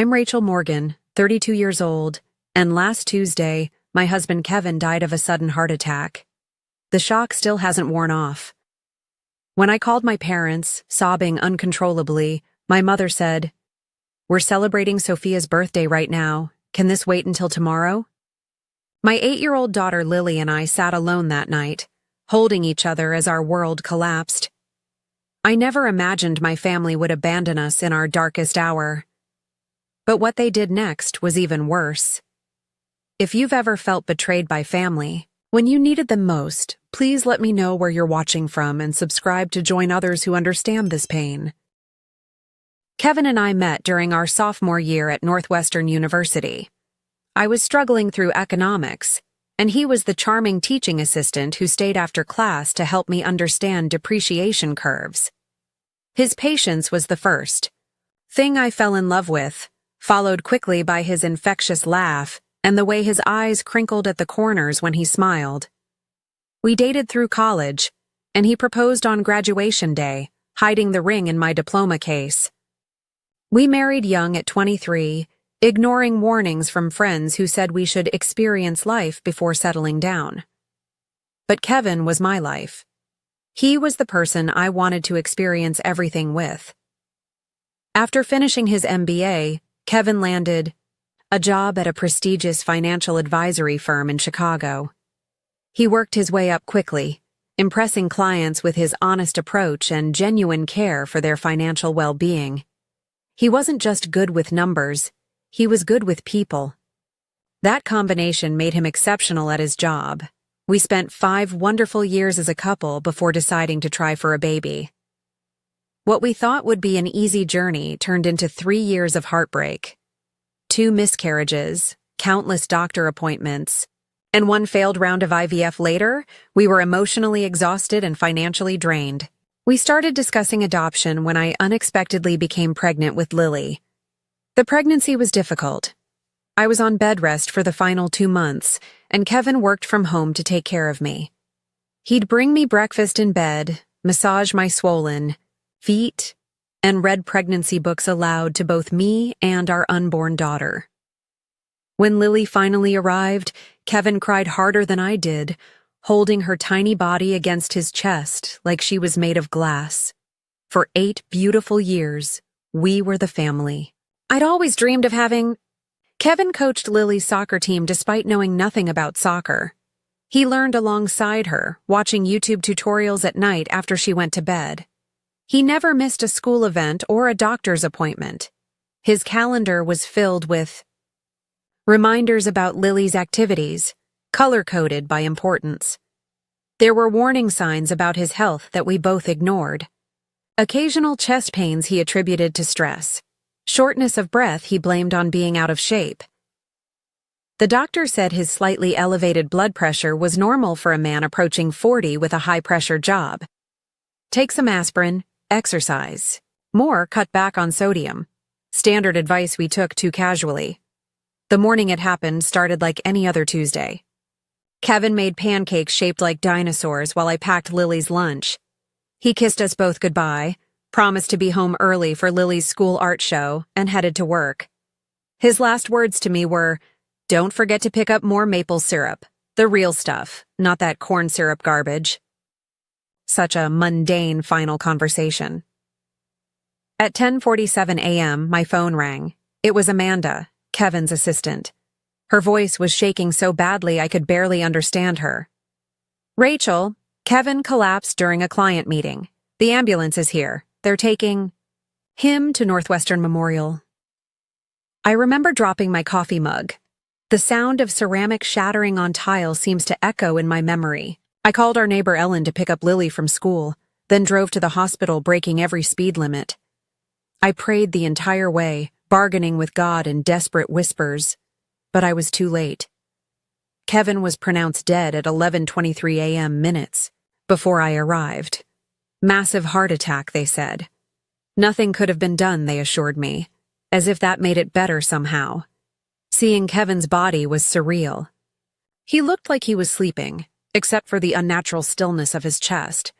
I'm Rachel Morgan, 32 years old, and last Tuesday, my husband Kevin died of a sudden heart attack. The shock still hasn't worn off. When I called my parents, sobbing uncontrollably, my mother said, "We're celebrating Sophia's birthday right now. Can this wait until tomorrow?" My 8-year-old daughter Lily and I sat alone that night, holding each other as our world collapsed. I never imagined my family would abandon us in our darkest hour. But what they did next was even worse. If you've ever felt betrayed by family, when you needed them most, please let me know where you're watching from and subscribe to join others who understand this pain. Kevin and I met during our sophomore year at Northwestern University. I was struggling through economics, and he was the charming teaching assistant who stayed after class to help me understand depreciation curves. His patience was the first thing I fell in love with, followed quickly by his infectious laugh and the way his eyes crinkled at the corners when he smiled. We dated through college, and he proposed on graduation day, hiding the ring in my diploma case. We married young at 23, ignoring warnings from friends who said we should experience life before settling down. But Kevin was my life. He was the person I wanted to experience everything with. After finishing his MBA, Kevin landed a job at a prestigious financial advisory firm in Chicago. He worked his way up quickly, impressing clients with his honest approach and genuine care for their financial well-being. He wasn't just good with numbers, he was good with people. That combination made him exceptional at his job. We spent 5 wonderful years as a couple before deciding to try for a baby. What we thought would be an easy journey turned into 3 years of heartbreak. 2 miscarriages, countless doctor appointments, and 1 failed round of IVF later, we were emotionally exhausted and financially drained. We started discussing adoption when I unexpectedly became pregnant with Lily. The pregnancy was difficult. I was on bed rest for the final 2 months, and Kevin worked from home to take care of me. He'd bring me breakfast in bed, massage my swollen feet, and read pregnancy books aloud to both me and our unborn daughter. When Lily finally arrived, Kevin cried harder than I did, holding her tiny body against his chest like she was made of glass. For 8 beautiful years, we were the family. I'd always dreamed of having... Kevin coached Lily's soccer team despite knowing nothing about soccer. He learned alongside her, watching YouTube tutorials at night after she went to bed. He never missed a school event or a doctor's appointment. His calendar was filled with reminders about Lily's activities, color-coded by importance. There were warning signs about his health that we both ignored. Occasional chest pains he attributed to stress. Shortness of breath he blamed on being out of shape. The doctor said his slightly elevated blood pressure was normal for a man approaching 40 with a high-pressure job. Take some aspirin, exercise. More, cut back on sodium. Standard advice we took too casually. The morning it happened started like any other Tuesday. Kevin made pancakes shaped like dinosaurs while I packed Lily's lunch. He kissed us both goodbye, promised to be home early for Lily's school art show, and headed to work. His last words to me were, "Don't forget to pick up more maple syrup. The real stuff, not that corn syrup garbage." Such a mundane final conversation. At 10:47 a.m., my phone rang. It was Amanda, Kevin's assistant. Her voice was shaking so badly I could barely understand her. "Rachel, Kevin collapsed during a client meeting. The ambulance is here. They're taking him to Northwestern Memorial." I remember dropping my coffee mug. The sound of ceramic shattering on tile seems to echo in my memory. I called our neighbor Ellen to pick up Lily from school, then drove to the hospital breaking every speed limit. I prayed the entire way, bargaining with God in desperate whispers, but I was too late. Kevin was pronounced dead at 11:23 a.m. minutes before I arrived. Massive heart attack, they said. Nothing could have been done, they assured me, as if that made it better somehow. Seeing Kevin's body was surreal. He looked like he was sleeping, except for the unnatural stillness of his chest.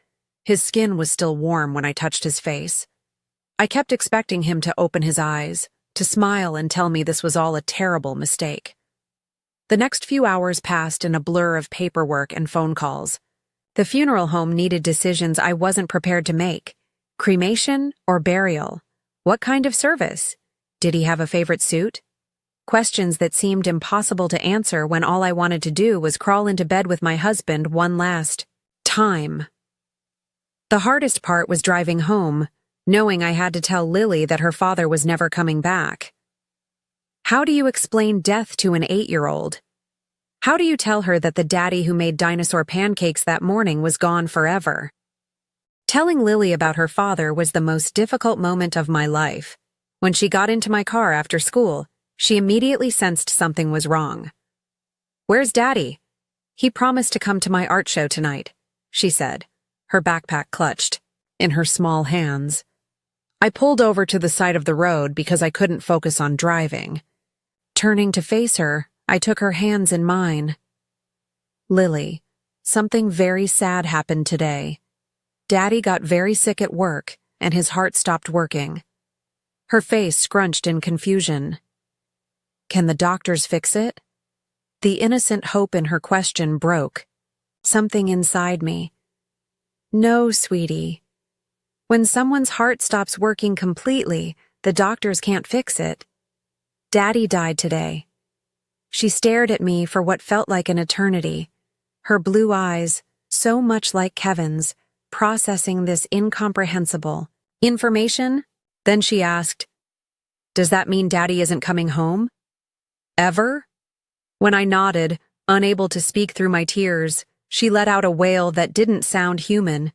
His skin was still warm when I touched his face. I kept expecting him to open his eyes, to smile and tell me this was all a terrible mistake. The next few hours passed in a blur of paperwork and phone calls. The funeral home needed decisions I wasn't prepared to make. Cremation or burial? What kind of service? Did he have a favorite suit? Questions that seemed impossible to answer when all I wanted to do was crawl into bed with my husband one last time. The hardest part was driving home, knowing I had to tell Lily that her father was never coming back. How do you explain death to an 8-year-old? How do you tell her that the daddy who made dinosaur pancakes that morning was gone forever? Telling Lily about her father was the most difficult moment of my life. When she got into my car after school, she immediately sensed something was wrong. "Where's Daddy?" "He promised to come to my art show tonight," she said, her backpack clutched in her small hands. I pulled over to the side of the road because I couldn't focus on driving. Turning to face her, I took her hands in mine. "Lily, something very sad happened today. Daddy got very sick at work, and his heart stopped working." Her face scrunched in confusion. "Can the doctors fix it?" The innocent hope in her question broke. Something inside me. "No, sweetie. When someone's heart stops working completely, the doctors can't fix it. Daddy died today." She stared at me for what felt like an eternity, her blue eyes, so much like Kevin's, processing this incomprehensible information. Then she asked, "Does that mean Daddy isn't coming home? Ever?" When I nodded, unable to speak through my tears, she let out a wail that didn't sound human.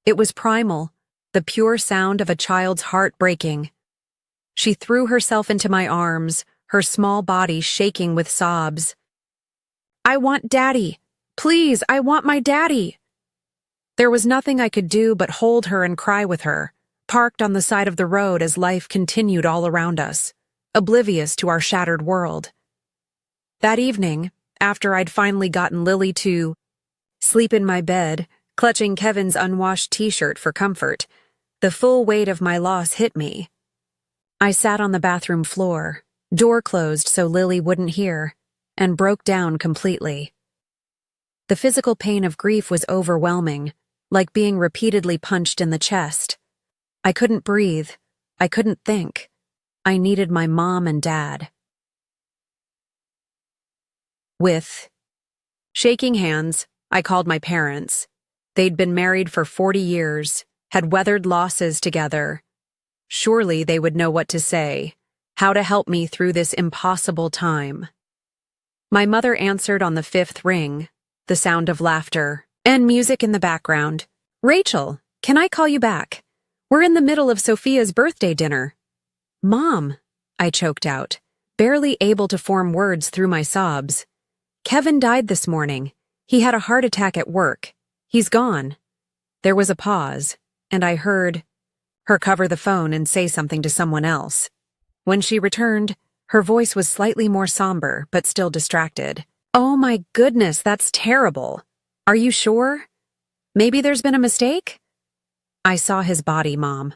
It was primal, the pure sound of a child's heart breaking. She threw herself into my arms, her small body shaking with sobs. "I want Daddy. Please, I want my Daddy." There was nothing I could do but hold her and cry with her, parked on the side of the road as life continued all around us, oblivious to our shattered world. That evening, after I'd finally gotten Lily to sleep in my bed, clutching Kevin's unwashed t-shirt for comfort, the full weight of my loss hit me. I sat on the bathroom floor, door closed so Lily wouldn't hear, and broke down completely. The physical pain of grief was overwhelming, like being repeatedly punched in the chest. I couldn't breathe. I couldn't think. I needed my mom and dad. With shaking hands, I called my parents. They'd been married for 40 years, had weathered losses together. Surely they would know what to say, how to help me through this impossible time. My mother answered on the 5th ring, the sound of laughter and music in the background. "Rachel, can I call you back? We're in the middle of Sophia's birthday dinner." "Mom," I choked out, barely able to form words through my sobs. "Kevin died this morning. He had a heart attack at work. He's gone." There was a pause, and I heard her cover the phone and say something to someone else. When she returned, her voice was slightly more somber, but still distracted. "Oh my goodness, that's terrible. Are you sure? Maybe there's been a mistake?" "I saw his body, Mom.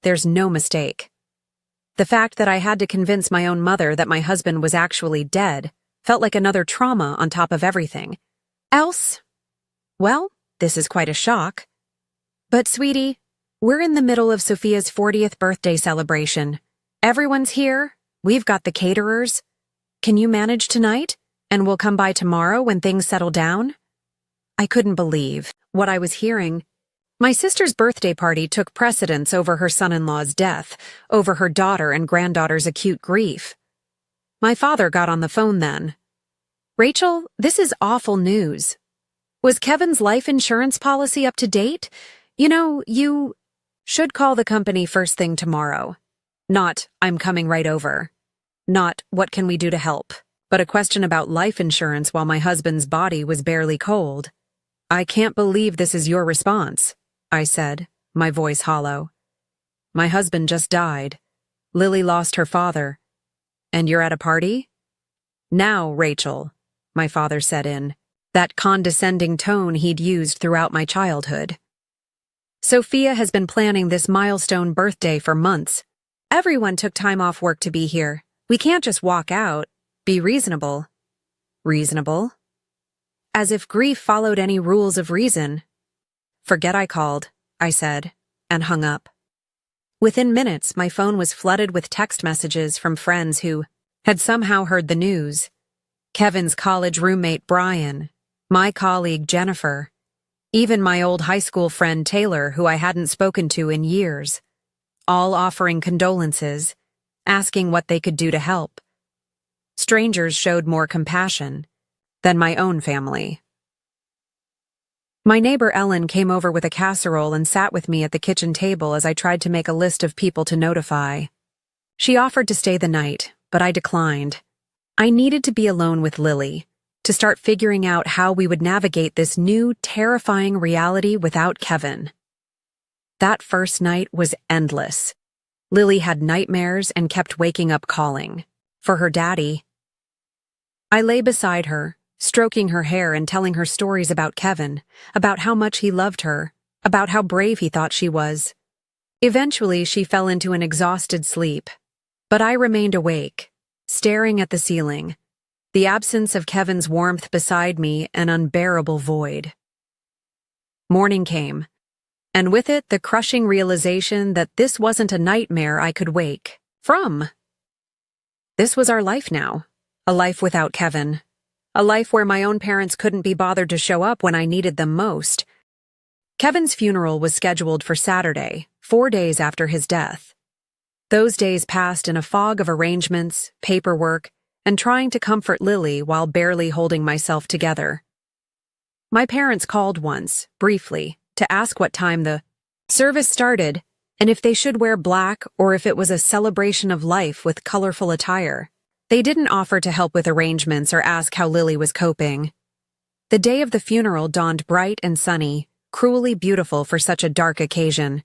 There's no mistake." The fact that I had to convince my own mother that my husband was actually dead felt like another trauma on top of everything. Else? Well, this is quite a shock. "But sweetie, we're in the middle of Sophia's 40th birthday celebration. Everyone's here. We've got the caterers. Can you manage tonight? And we'll come by tomorrow when things settle down?" I couldn't believe what I was hearing. My sister's birthday party took precedence over her son-in-law's death, over her daughter and granddaughter's acute grief. My father got on the phone then. "Rachel, this is awful news. Was Kevin's life insurance policy up to date? You should call the company first thing tomorrow. Not, I'm coming right over. Not, what can we do to help? But a question about life insurance while my husband's body was barely cold. "I can't believe this is your response," I said, my voice hollow. "My husband just died. Lily lost her father. And you're at a party?" "Now, Rachel," my father said in that condescending tone he'd used throughout my childhood. "Sophia has been planning this milestone birthday for months. Everyone took time off work to be here. We can't just walk out. Be reasonable. Reasonable? As if grief followed any rules of reason. Forget I called, I said, and hung up. Within minutes, my phone was flooded with text messages from friends who had somehow heard the news. Kevin's college roommate Brian, my colleague Jennifer, even my old high school friend Taylor, who I hadn't spoken to in years, all offering condolences, asking what they could do to help. Strangers showed more compassion than my own family. My neighbor Ellen came over with a casserole and sat with me at the kitchen table as I tried to make a list of people to notify. She offered to stay the night, but I declined. I needed to be alone with Lily, to start figuring out how we would navigate this new, terrifying reality without Kevin. That first night was endless. Lily had nightmares and kept waking up calling for her daddy. I lay beside her, stroking her hair and telling her stories about Kevin, about how much he loved her, about how brave he thought she was. Eventually, she fell into an exhausted sleep, but I remained awake, staring at the ceiling, the absence of Kevin's warmth beside me an unbearable void. Morning came, and with it the crushing realization that this wasn't a nightmare I could wake from. This was our life now, a life without Kevin, a life where my own parents couldn't be bothered to show up when I needed them most. Kevin's funeral was scheduled for Saturday, 4 days after his death. Those days passed in a fog of arrangements, paperwork, and trying to comfort Lily while barely holding myself together. My parents called once, briefly, to ask what time the service started and if they should wear black or if it was a celebration of life with colorful attire. They didn't offer to help with arrangements or ask how Lily was coping. The day of the funeral dawned bright and sunny, cruelly beautiful for such a dark occasion.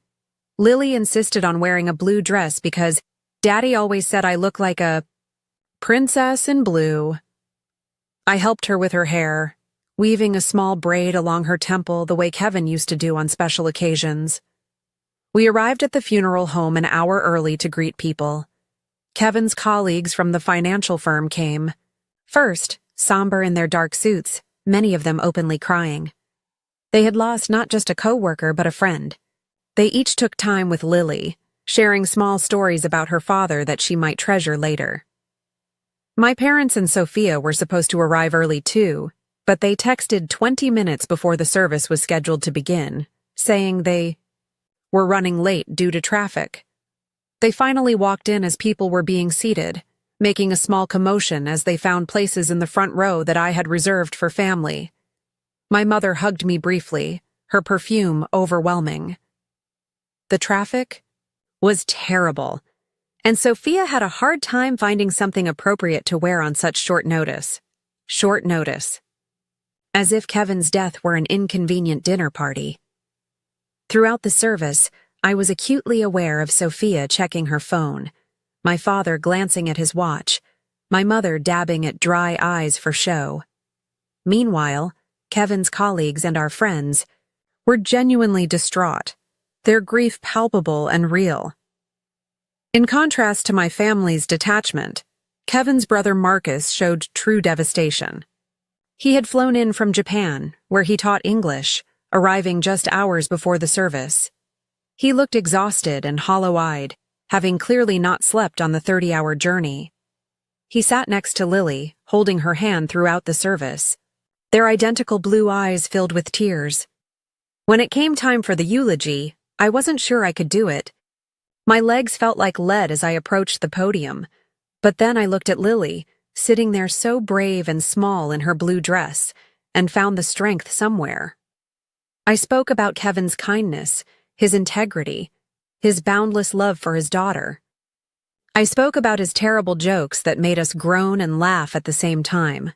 Lily insisted on wearing a blue dress because Daddy always said I look like a princess in blue. I helped her with her hair, weaving a small braid along her temple the way Kevin used to do on special occasions. We arrived at the funeral home an hour early to greet people. Kevin's colleagues from the financial firm came. First, somber in their dark suits, many of them openly crying. They had lost not just a coworker but a friend. They each took time with Lily, sharing small stories about her father that she might treasure later. My parents and Sophia were supposed to arrive early too, but they texted 20 minutes before the service was scheduled to begin, saying they were running late due to traffic. They finally walked in as people were being seated, making a small commotion as they found places in the front row that I had reserved for family. My mother hugged me briefly, her perfume overwhelming. The traffic was terrible, and Sophia had a hard time finding something appropriate to wear on such short notice. Short notice. As if Kevin's death were an inconvenient dinner party. Throughout the service, I was acutely aware of Sophia checking her phone, my father glancing at his watch, my mother dabbing at dry eyes for show. Meanwhile, Kevin's colleagues and our friends were genuinely distraught, their grief palpable and real. In contrast to my family's detachment, Kevin's brother Marcus showed true devastation. He had flown in from Japan, where he taught English, arriving just hours before the service. He looked exhausted and hollow-eyed, having clearly not slept on the 30-hour journey. He sat next to Lily, holding her hand throughout the service, their identical blue eyes filled with tears. When it came time for the eulogy, I wasn't sure I could do it. My legs felt like lead as I approached the podium, but then I looked at Lily, sitting there so brave and small in her blue dress, and found the strength somewhere. I spoke about Kevin's kindness, his integrity, his boundless love for his daughter. I spoke about his terrible jokes that made us groan and laugh at the same time.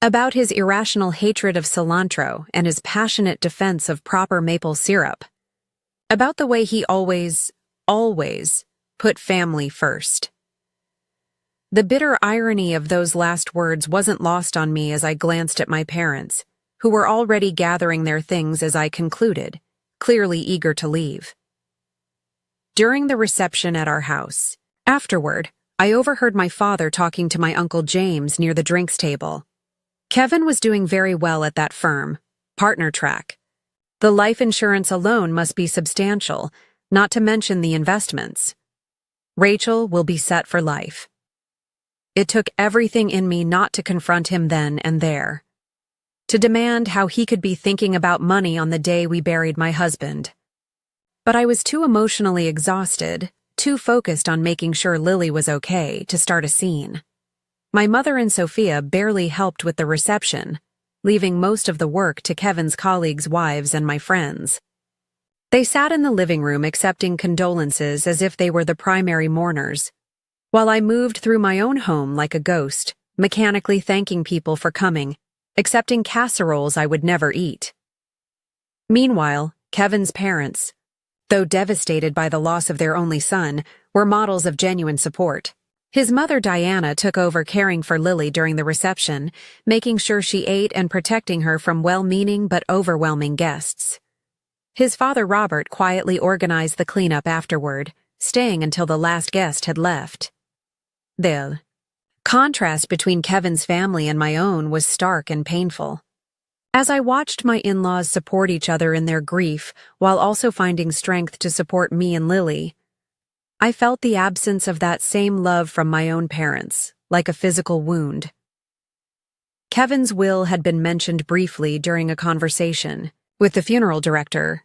About his irrational hatred of cilantro and his passionate defense of proper maple syrup. About the way he always put family first. The bitter irony of those last words wasn't lost on me as I glanced at my parents, who were already gathering their things as I concluded, clearly eager to leave. during the reception at our house. Afterward, I overheard my father talking to my Uncle James near the drinks table. Kevin was doing very well at that firm, partner track. The life insurance alone must be substantial, not to mention the investments. Rachel will be set for life. It took everything in me not to confront him then and there, to demand how he could be thinking about money on the day we buried my husband. But I was too emotionally exhausted, too focused on making sure Lily was okay, to start a scene. My mother and Sophia barely helped with the reception, leaving most of the work to Kevin's colleagues' wives and my friends. They sat in the living room accepting condolences as if they were the primary mourners, while I moved through my own home like a ghost, mechanically thanking people for coming, accepting casseroles I would never eat. Meanwhile, Kevin's parents, though devastated by the loss of their only son, were models of genuine support. His mother Diana took over caring for Lily during the reception, making sure she ate and protecting her from well-meaning but overwhelming guests. His father Robert quietly organized the cleanup afterward, staying until the last guest had left. The contrast between Kevin's family and my own was stark and painful. As I watched my in-laws support each other in their grief while also finding strength to support me and Lily, I felt the absence of that same love from my own parents, like a physical wound. Kevin's will had been mentioned briefly during a conversation with the funeral director,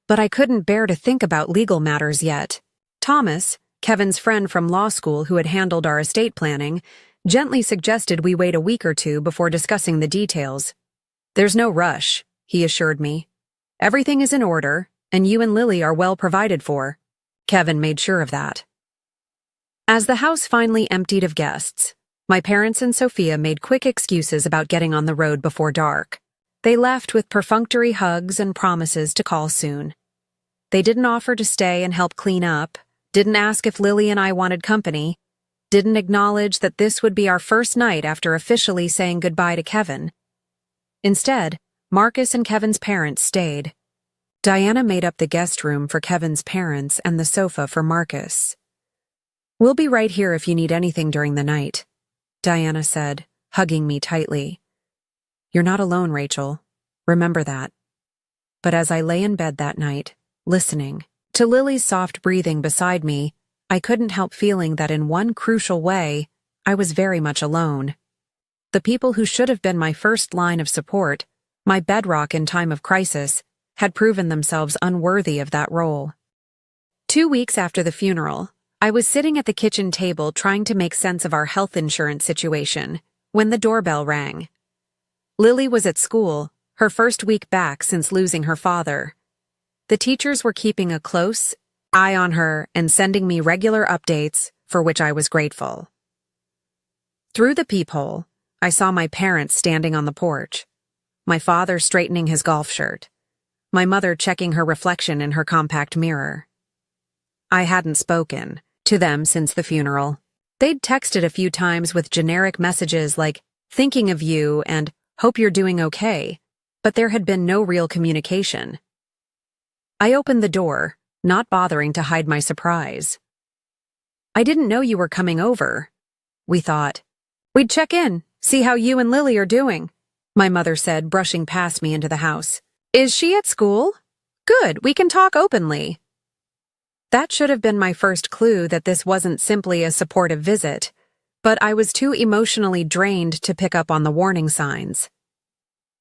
but I couldn't bear to think about legal matters yet. Thomas, Kevin's friend from law school who had handled our estate planning, gently suggested we wait a week or two before discussing the details. "There's no rush," he assured me. "Everything is in order, and you and Lily are well provided for." Kevin made sure of that. As the house finally emptied of guests, my parents and Sophia made quick excuses about getting on the road before dark. They left with perfunctory hugs and promises to call soon. They didn't offer to stay and help clean up, didn't ask if Lily and I wanted company, didn't acknowledge that this would be our first night after officially saying goodbye to Kevin. Instead, Marcus and Kevin's parents stayed. Diana made up the guest room for Kevin's parents and the sofa for Marcus. "We'll be right here if you need anything during the night," Diana said, hugging me tightly. "You're not alone, Rachel. Remember that." But as I lay in bed that night, listening to Lily's soft breathing beside me, I couldn't help feeling that in one crucial way, I was very much alone. The people who should have been my first line of support, my bedrock in time of crisis, had proven themselves unworthy of that role. 2 weeks after the funeral, I was sitting at the kitchen table trying to make sense of our health insurance situation when the doorbell rang. Lily was at school, her first week back since losing her father. The teachers were keeping a close eye on her and sending me regular updates, for which I was grateful. Through the peephole, I saw my parents standing on the porch, my father straightening his golf shirt, my mother checking her reflection in her compact mirror. I hadn't spoken to them since the funeral. They'd texted a few times with generic messages like, "Thinking of you," and "Hope you're doing okay," but there had been no real communication. I opened the door, not bothering to hide my surprise. "I didn't know you were coming over," we thought. "We'd check in, see how you and Lily are doing," my mother said, brushing past me into the house. "Is she at school? Good, we can talk openly." That should have been my first clue that this wasn't simply a supportive visit, but I was too emotionally drained to pick up on the warning signs.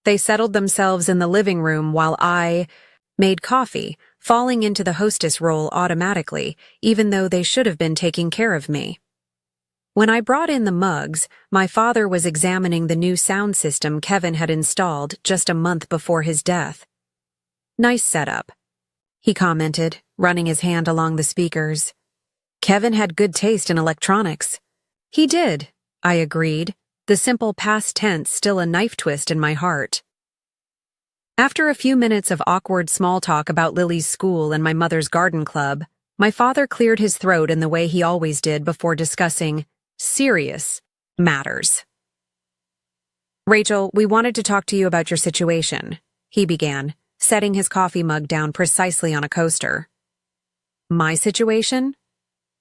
They settled themselves in the living room while I made coffee, falling into the hostess role automatically, even though they should have been taking care of me. When I brought in the mugs, my father was examining the new sound system Kevin had installed just a month before his death. "Nice setup," he commented, running his hand along the speakers. "Kevin had good taste in electronics." "He did," I agreed, the simple past tense still a knife twist in my heart. After a few minutes of awkward small talk about Lily's school and my mother's garden club, my father cleared his throat in the way he always did before discussing serious matters. "Rachel, we wanted to talk to you about your situation," he began, setting his coffee mug down precisely on a coaster. My situation?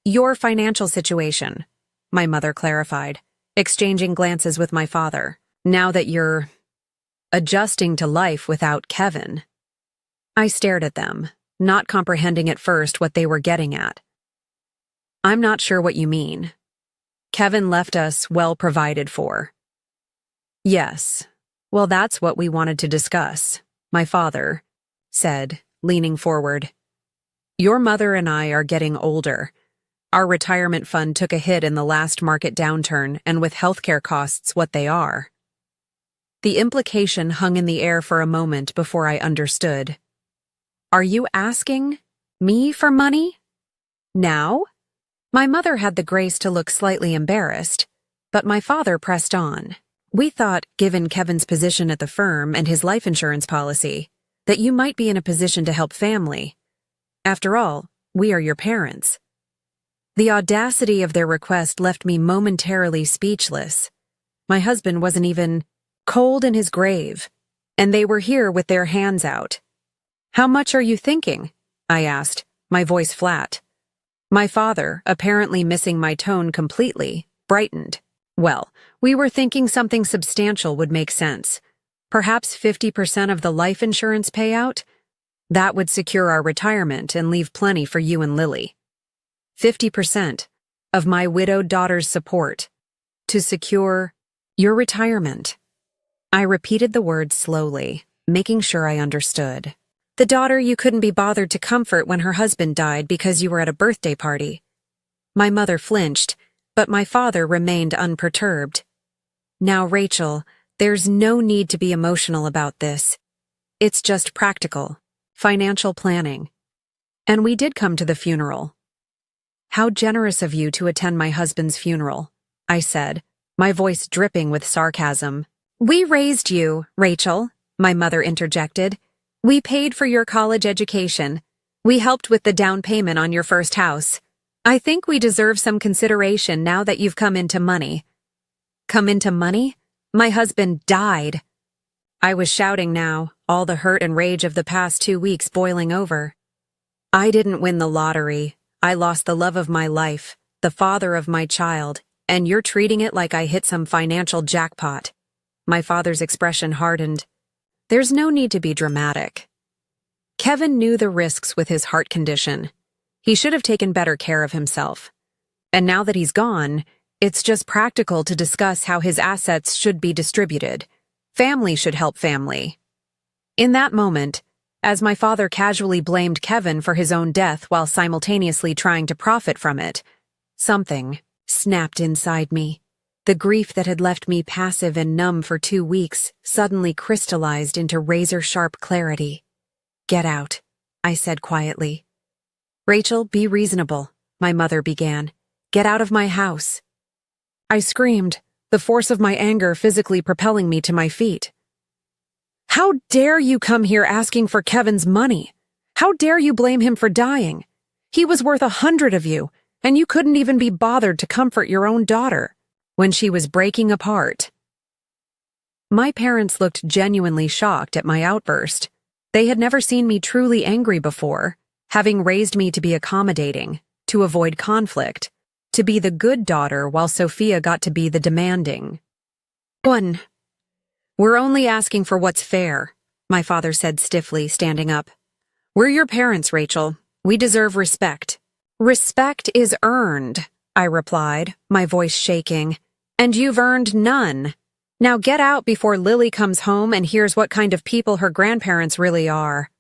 Your financial situation, my mother clarified, exchanging glances with my father. Now that you're adjusting to life without Kevin. I stared at them, not comprehending at first what they were getting at. I'm not sure what you mean. Kevin left us well provided for. Yes. Well, that's what we wanted to discuss, my father said, leaning forward. Your mother and I are getting older. Our retirement fund took a hit in the last market downturn, and with healthcare costs what they are. The implication hung in the air for a moment before I understood. Are you asking me for money? Now? My mother had the grace to look slightly embarrassed, but my father pressed on. We thought, given Kevin's position at the firm and his life insurance policy, that you might be in a position to help family. After all, we are your parents. The audacity of their request left me momentarily speechless. My husband wasn't even cold in his grave, and they were here with their hands out. How much are you thinking? I asked, my voice flat. My father, apparently missing my tone completely, brightened. Well, we were thinking something substantial would make sense. Perhaps 50% of the life insurance payout? That would secure our retirement and leave plenty for you and Lily. 50% of my widowed daughter's support to secure your retirement. I repeated the words slowly, making sure I understood. The daughter you couldn't be bothered to comfort when her husband died because you were at a birthday party. My mother flinched, but my father remained unperturbed. Now, Rachel, there's no need to be emotional about this. It's just practical, financial planning. And we did come to the funeral. How generous of you to attend my husband's funeral, I said, my voice dripping with sarcasm. We raised you, Rachel, my mother interjected. We paid for your college education. We helped with the down payment on your first house. I think we deserve some consideration now that you've come into money. Come into money? My husband died. I was shouting now, all the hurt and rage of the past 2 weeks boiling over. I didn't win the lottery. I lost the love of my life, the father of my child, and you're treating it like I hit some financial jackpot. My father's expression hardened. There's no need to be dramatic. Kevin knew the risks with his heart condition. He should have taken better care of himself. And now that he's gone, it's just practical to discuss how his assets should be distributed. Family should help family. In that moment, as my father casually blamed Kevin for his own death while simultaneously trying to profit from it, something snapped inside me. The grief that had left me passive and numb for 2 weeks suddenly crystallized into razor-sharp clarity. Get out, I said quietly. Rachel, be reasonable, my mother began. Get out of my house. I screamed, the force of my anger physically propelling me to my feet. How dare you come here asking for Kevin's money? How dare you blame him for dying? He was worth 100 of you, and you couldn't even be bothered to comfort your own daughter when she was breaking apart. My parents looked genuinely shocked at my outburst. They had never seen me truly angry before, having raised me to be accommodating, to avoid conflict, to be the good daughter while Sophia got to be the demanding one. We're only asking for what's fair, my father said stiffly, standing up. We're your parents, Rachel. We deserve respect. Respect is earned, I replied, my voice shaking. And you've earned none. Now get out before Lily comes home and hears what kind of people her grandparents really are.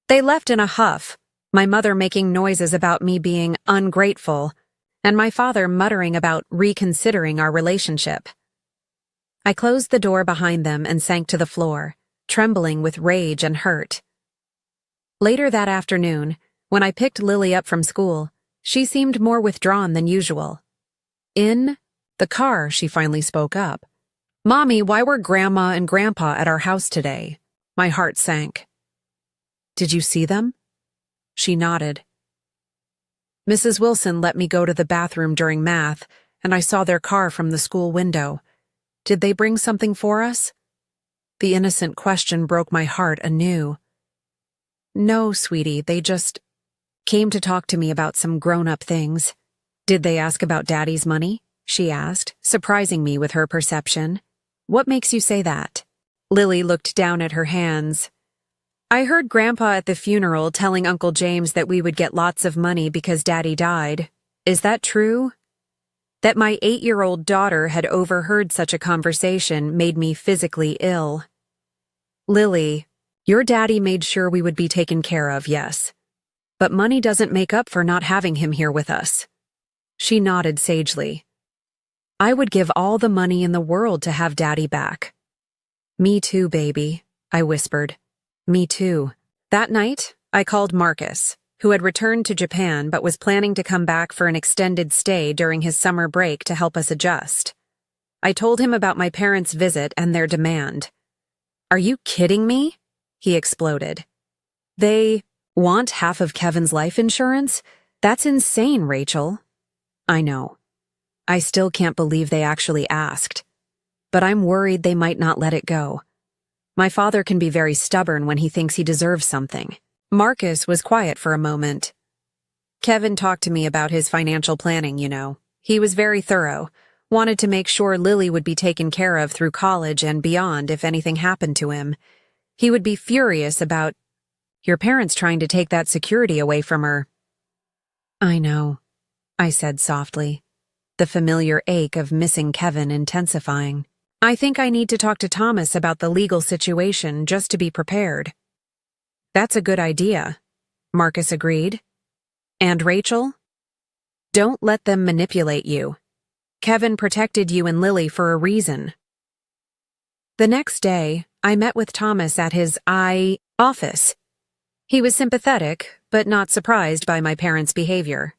They left in a huff, my mother making noises about me being ungrateful, and my father muttering about reconsidering our relationship. I closed the door behind them and sank to the floor, trembling with rage and hurt. Later that afternoon, when I picked Lily up from school, she seemed more withdrawn than usual. In the car, she finally spoke up. Mommy, why were Grandma and Grandpa at our house today? My heart sank. Did you see them? She nodded. Mrs. Wilson let me go to the bathroom during math, and I saw their car from the school window. Did they bring something for us? The innocent question broke my heart anew. No, sweetie, they just Came to talk to me about some grown-up things. Did they ask about Daddy's money? She asked, surprising me with her perception. What makes you say that? Lily looked down at her hands. I heard Grandpa at the funeral telling Uncle James that we would get lots of money because Daddy died. Is that true? That my 8-year-old daughter had overheard such a conversation made me physically ill. Lily, your daddy made sure we would be taken care of, yes. But money doesn't make up for not having him here with us. She nodded sagely. I would give all the money in the world to have Daddy back. Me too, baby, I whispered. Me too. That night, I called Marcus, who had returned to Japan but was planning to come back for an extended stay during his summer break to help us adjust. I told him about my parents' visit and their demand. Are you kidding me? He exploded. They want half of Kevin's life insurance? That's insane, Rachel. I know. I still can't believe they actually asked. But I'm worried they might not let it go. My father can be very stubborn when he thinks he deserves something. Marcus was quiet for a moment. Kevin talked to me about his financial planning, you know. He was very thorough, wanted to make sure Lily would be taken care of through college and beyond if anything happened to him. He would be furious about your parents trying to take that security away from her. I know, I said softly, the familiar ache of missing Kevin intensifying. I think I need to talk to Thomas about the legal situation just to be prepared. That's a good idea, Marcus agreed. And Rachel? Don't let them manipulate you. Kevin protected you and Lily for a reason. The next day, I met with Thomas at his office. He was sympathetic, but not surprised by my parents' behavior.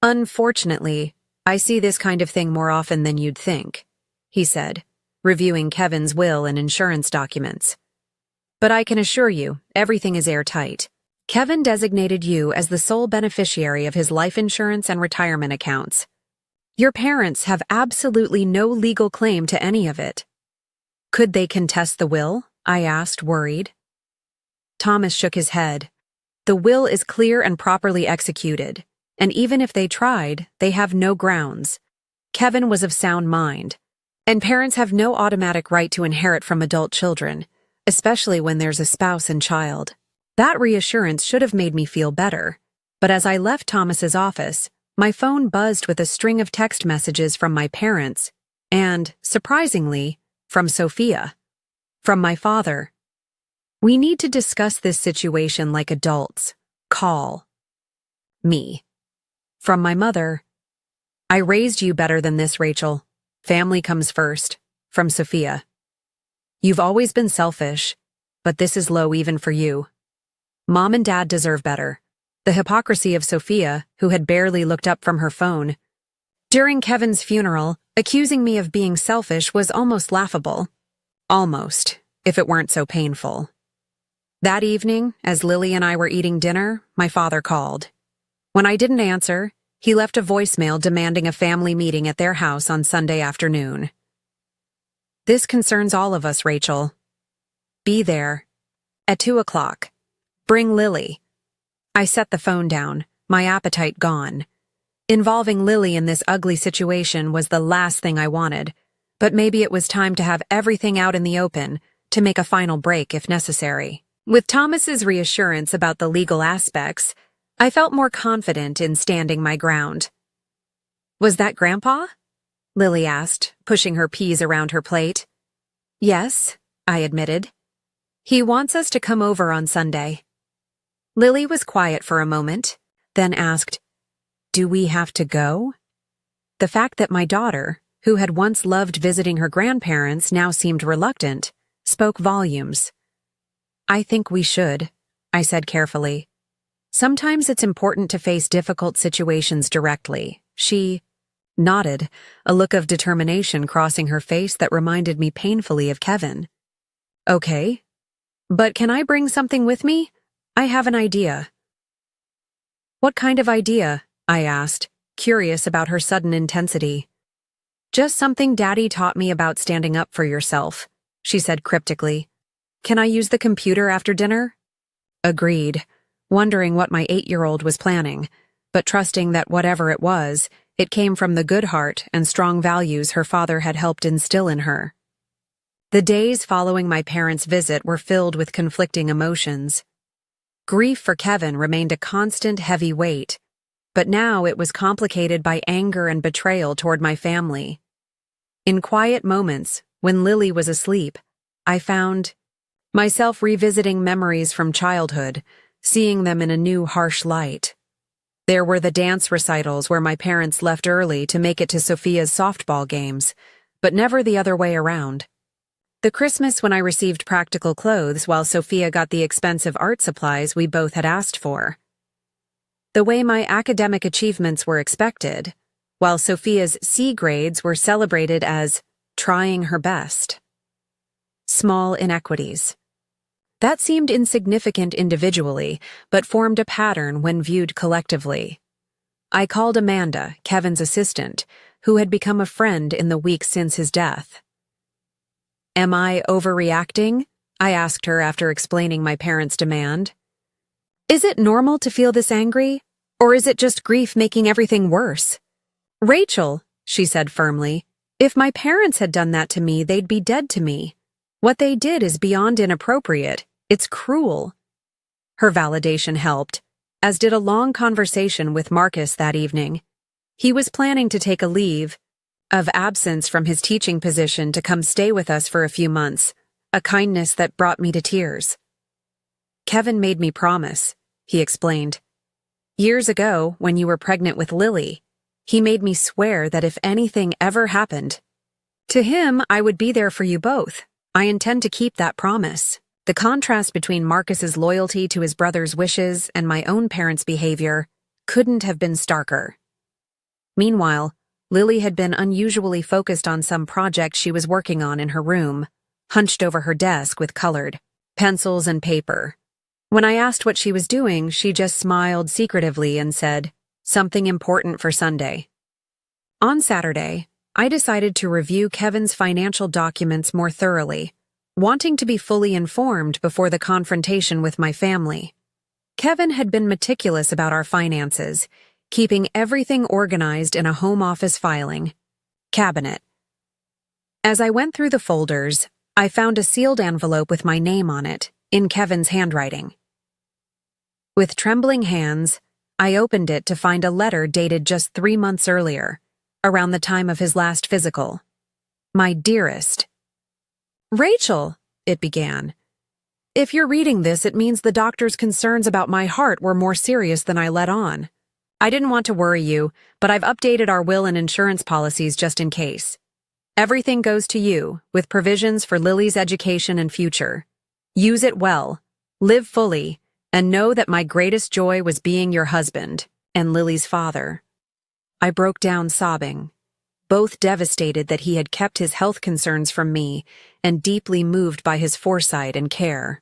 Unfortunately, I see this kind of thing more often than you'd think, he said, reviewing Kevin's will and insurance documents. But I can assure you, everything is airtight. Kevin designated you as the sole beneficiary of his life insurance and retirement accounts. Your parents have absolutely no legal claim to any of it. Could they contest the will? I asked, worried. Thomas shook his head. The will is clear and properly executed, and even if they tried, they have no grounds. Kevin was of sound mind, and parents have no automatic right to inherit from adult children, especially when there's a spouse and child. That reassurance should have made me feel better, but as I left Thomas's office, my phone buzzed with a string of text messages from my parents and, surprisingly, from Sophia. From my father. We need to discuss this situation like adults. Call. Me. From my mother. I raised you better than this, Rachel. Family comes first. From Sophia. You've always been selfish, but this is low even for you. Mom and Dad deserve better. The hypocrisy of Sophia, who had barely looked up from her phone. During Kevin's funeral, accusing me of being selfish was almost laughable. Almost, if it weren't so painful. That evening, as Lily and I were eating dinner, my father called. When I didn't answer, he left a voicemail demanding a family meeting at their house on Sunday afternoon. This concerns all of us, Rachel. Be there. At 2:00. Bring Lily. I set the phone down, my appetite gone. Involving Lily in this ugly situation was the last thing I wanted, but maybe it was time to have everything out in the open, to make a final break if necessary. With Thomas's reassurance about the legal aspects, I felt more confident in standing my ground. Was that Grandpa? Lily asked, pushing her peas around her plate. Yes, I admitted. He wants us to come over on Sunday. Lily was quiet for a moment, then asked, Do we have to go? The fact that my daughter, who had once loved visiting her grandparents, now seemed reluctant, spoke volumes. I think we should, I said carefully. Sometimes it's important to face difficult situations directly. She nodded, a look of determination crossing her face that reminded me painfully of Kevin. Okay. But can I bring something with me? I have an idea. What kind of idea? I asked, curious about her sudden intensity. Just something Daddy taught me about standing up for yourself, she said cryptically. Can I use the computer after dinner? Agreed. wondering what my 8-year-old was planning, but trusting that whatever it was, it came from the good heart and strong values her father had helped instill in her. The days following my parents' visit were filled with conflicting emotions. Grief for Kevin remained a constant heavy weight, but now it was complicated by anger and betrayal toward my family. In quiet moments, when Lily was asleep, I found myself revisiting memories from childhood, seeing them in a new harsh light. There were the dance recitals where my parents left early to make it to Sophia's softball games, but never the other way around. The Christmas when I received practical clothes while Sophia got the expensive art supplies we both had asked for. The way my academic achievements were expected, while Sophia's C grades were celebrated as trying her best. Small inequities. That seemed insignificant individually, but formed a pattern when viewed collectively. I called Amanda, Kevin's assistant, who had become a friend in the weeks since his death. "Am I overreacting?" I asked her after explaining my parents' demand. "Is it normal to feel this angry, or is it just grief making everything worse?" "Rachel," she said firmly, "if my parents had done that to me, they'd be dead to me. What they did is beyond inappropriate. It's cruel." Her validation helped, as did a long conversation with Marcus that evening. He was planning to take a leave of absence from his teaching position to come stay with us for a few months, a kindness that brought me to tears. "Kevin made me promise," he explained. "Years ago, when you were pregnant with Lily, he made me swear that if anything ever happened to him, I would be there for you both. I intend to keep that promise." The contrast between Marcus's loyalty to his brother's wishes and my own parents' behavior couldn't have been starker. Meanwhile, Lily had been unusually focused on some project she was working on in her room, hunched over her desk with colored pencils and paper. When I asked what she was doing, she just smiled secretively and said, "Something important for Sunday." On Saturday, I decided to review Kevin's financial documents more thoroughly, wanting to be fully informed before the confrontation with my family. Kevin had been meticulous about our finances, keeping everything organized in a home office filing cabinet. As I went through the folders, I found a sealed envelope with my name on it, in Kevin's handwriting. With trembling hands, I opened it to find a letter dated just 3 months earlier, around the time of his last physical. "My dearest Rachel," it began. "If you're reading this, it means the doctor's concerns about my heart were more serious than I let on. I didn't want to worry you, but I've updated our will and insurance policies just in case. Everything goes to you, with provisions for Lily's education and future. Use it well, live fully, and know that my greatest joy was being your husband and Lily's father." I broke down sobbing, both devastated that he had kept his health concerns from me and deeply moved by his foresight and care.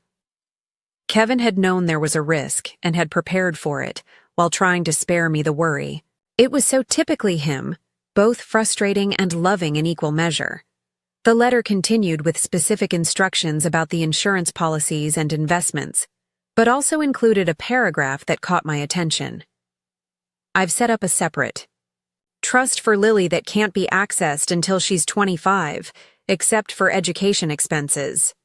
Kevin had known there was a risk and had prepared for it, while trying to spare me the worry. It was so typically him, both frustrating and loving in equal measure. The letter continued with specific instructions about the insurance policies and investments, but also included a paragraph that caught my attention. "I've set up a separate trust for Lily that can't be accessed until she's 25, except for education expenses.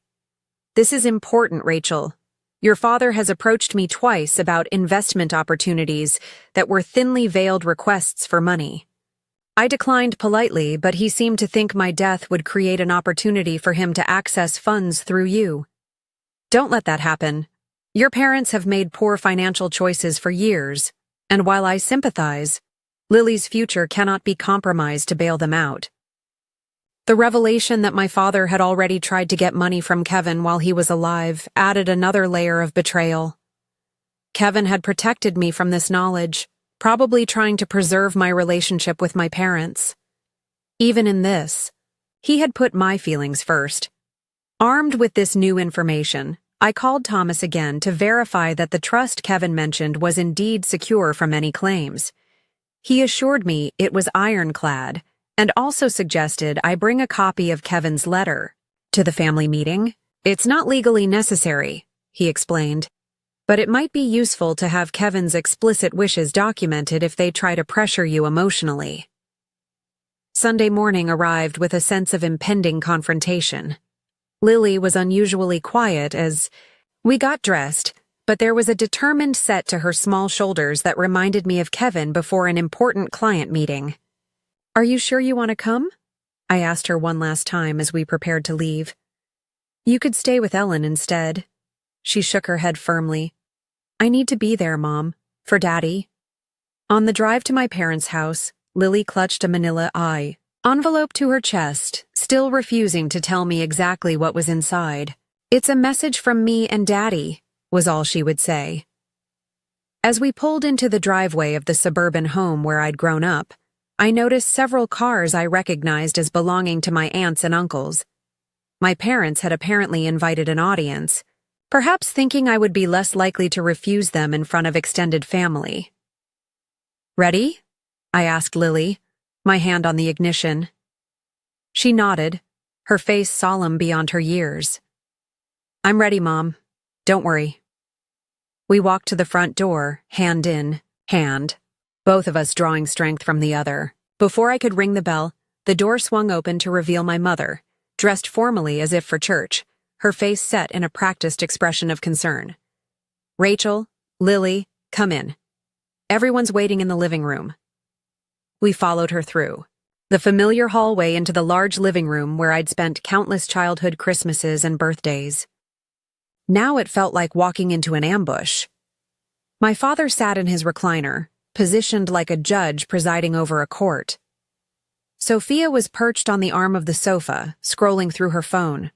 This is important, Rachel. Your father has approached me twice about investment opportunities that were thinly veiled requests for money. I declined politely, but he seemed to think my death would create an opportunity for him to access funds through you. Don't let that happen. Your parents have made poor financial choices for years, and while I sympathize, Lily's future cannot be compromised to bail them out." The revelation that my father had already tried to get money from Kevin while he was alive added another layer of betrayal. Kevin had protected me from this knowledge, probably trying to preserve my relationship with my parents. Even in this, he had put my feelings first. Armed with this new information, I called Thomas again to verify that the trust Kevin mentioned was indeed secure from any claims. He assured me it was ironclad, and also suggested I bring a copy of Kevin's letter to the family meeting. "It's not legally necessary," he explained, but it might be useful to have Kevin's explicit wishes documented if they try to pressure you emotionally. Sunday morning arrived with a sense of impending confrontation. Lily was unusually quiet as we got dressed, but there was a determined set to her small shoulders that reminded me of Kevin before an important client meeting. "Are you sure you want to come?" I asked her one last time as we prepared to leave. "You could stay with Ellen instead." She shook her head firmly. "I need to be there, Mom, for Daddy." On the drive to my parents' house, Lily clutched a manila envelope to her chest, still refusing to tell me exactly what was inside. "It's a message from me and Daddy," was all she would say. As we pulled into the driveway of the suburban home where I'd grown up, I noticed several cars I recognized as belonging to my aunts and uncles. My parents had apparently invited an audience, perhaps thinking I would be less likely to refuse them in front of extended family. "Ready?" I asked Lily, my hand on the ignition. She nodded, her face solemn beyond her years. "I'm ready, Mom. Don't worry." We walked to the front door, hand in hand, both of us drawing strength from the other. Before I could ring the bell, the door swung open to reveal my mother, dressed formally as if for church, her face set in a practiced expression of concern. "Rachel, Lily, come in. Everyone's waiting in the living room." We followed her through the familiar hallway into the large living room where I'd spent countless childhood Christmases and birthdays. Now it felt like walking into an ambush. My father sat in his recliner, positioned like a judge presiding over a court. Sophia was perched on the arm of the sofa, scrolling through her phone.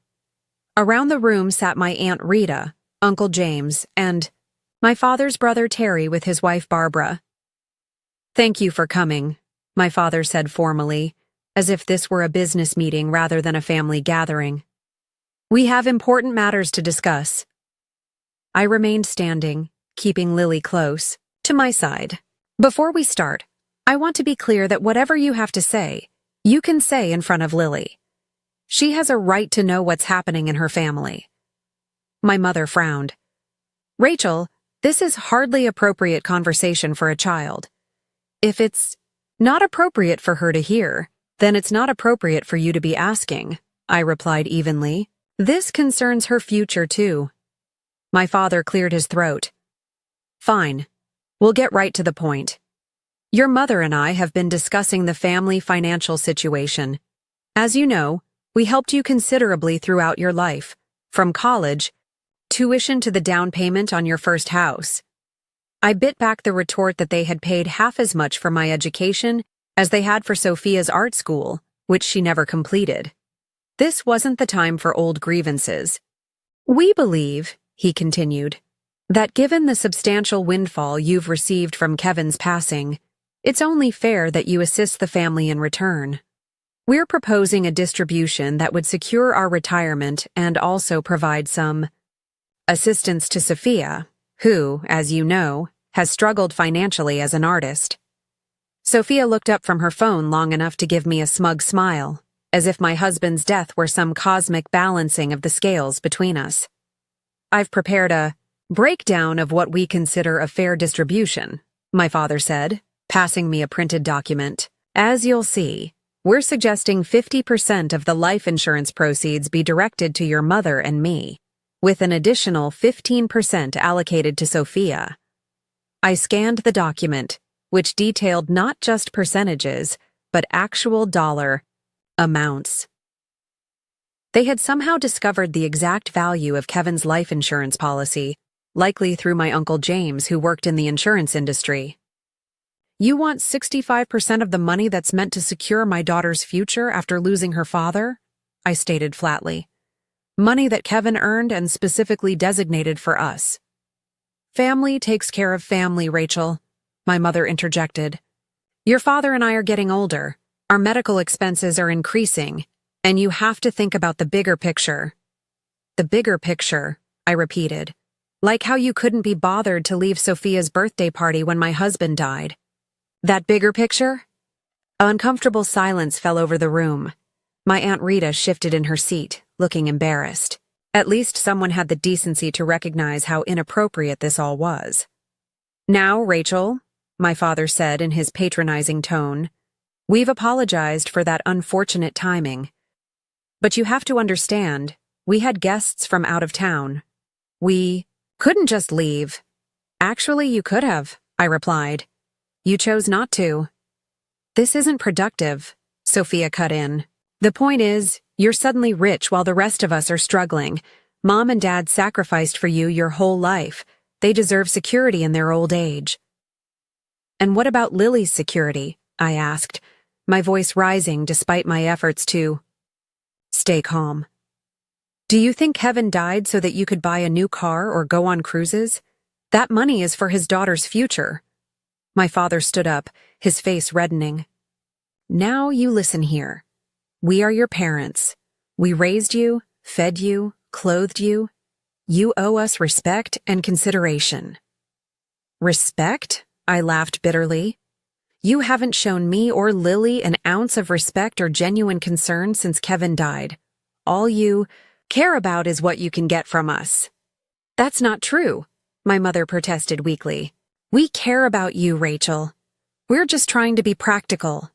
Around the room sat my Aunt Rita, Uncle James, and my father's brother Terry with his wife Barbara. "Thank you for coming," my father said formally, as if this were a business meeting rather than a family gathering. "We have important matters to discuss." I remained standing, keeping Lily close, to my side. "Before we start, I want to be clear that whatever you have to say, you can say in front of Lily. She has a right to know what's happening in her family." My mother frowned. "Rachel, this is hardly appropriate conversation for a child. If it's not appropriate for her to hear, then it's not appropriate for you to be asking," I replied evenly. "This concerns her future, too." My father cleared his throat. "Fine. We'll get right to the point. Your mother and I have been discussing the family financial situation. As you know, we helped you considerably throughout your life, from college, tuition to the down payment on your first house." I bit back the retort that they had paid half as much for my education as they had for Sophia's art school, which she never completed. This wasn't the time for old grievances. "We believe," he continued, "that given the substantial windfall you've received from Kevin's passing, it's only fair that you assist the family in return. We're proposing a distribution that would secure our retirement and also provide some assistance to Sophia, who, as you know, has struggled financially as an artist." Sophia looked up from her phone long enough to give me a smug smile, as if my husband's death were some cosmic balancing of the scales between us. "I've prepared a breakdown of what we consider a fair distribution," my father said, passing me a printed document. "As you'll see, we're suggesting 50% of the life insurance proceeds be directed to your mother and me, with an additional 15% allocated to Sophia." I scanned the document, which detailed not just percentages, but actual dollar amounts. They had somehow discovered the exact value of Kevin's life insurance policy, likely through my Uncle James, who worked in the insurance industry. "You want 65% of the money that's meant to secure my daughter's future after losing her father?" I stated flatly. "Money that Kevin earned and specifically designated for us." "Family takes care of family, Rachel," my mother interjected. "Your father and I are getting older, our medical expenses are increasing, and you have to think about the bigger picture." "The bigger picture," I repeated, "like how you couldn't be bothered to leave Sophia's birthday party when my husband died. That bigger picture?" An uncomfortable silence fell over the room. My Aunt Rita shifted in her seat, looking embarrassed. At least someone had the decency to recognize how inappropriate this all was. "Now, Rachel," my father said in his patronizing tone, "we've apologized for that unfortunate timing. But you have to understand, we had guests from out of town. We couldn't just leave." "Actually, you could have," I replied. "You chose not to." "This isn't productive," Sophia cut in. "The point is, you're suddenly rich while the rest of us are struggling. Mom and Dad sacrificed for you your whole life. They deserve security in their old age." "And what about Lily's security?" I asked, my voice rising despite my efforts to stay calm. "Do you think Kevin died so that you could buy a new car or go on cruises? That money is for his daughter's future." My father stood up, his face reddening. "Now you listen here. We are your parents. We raised you, fed you, clothed you. You owe us respect and consideration." "Respect?" I laughed bitterly. "You haven't shown me or Lily an ounce of respect or genuine concern since Kevin died. All you care about is what you can get from us." "That's not true," my mother protested weakly. "We care about you, Rachel. We're just trying to be practical."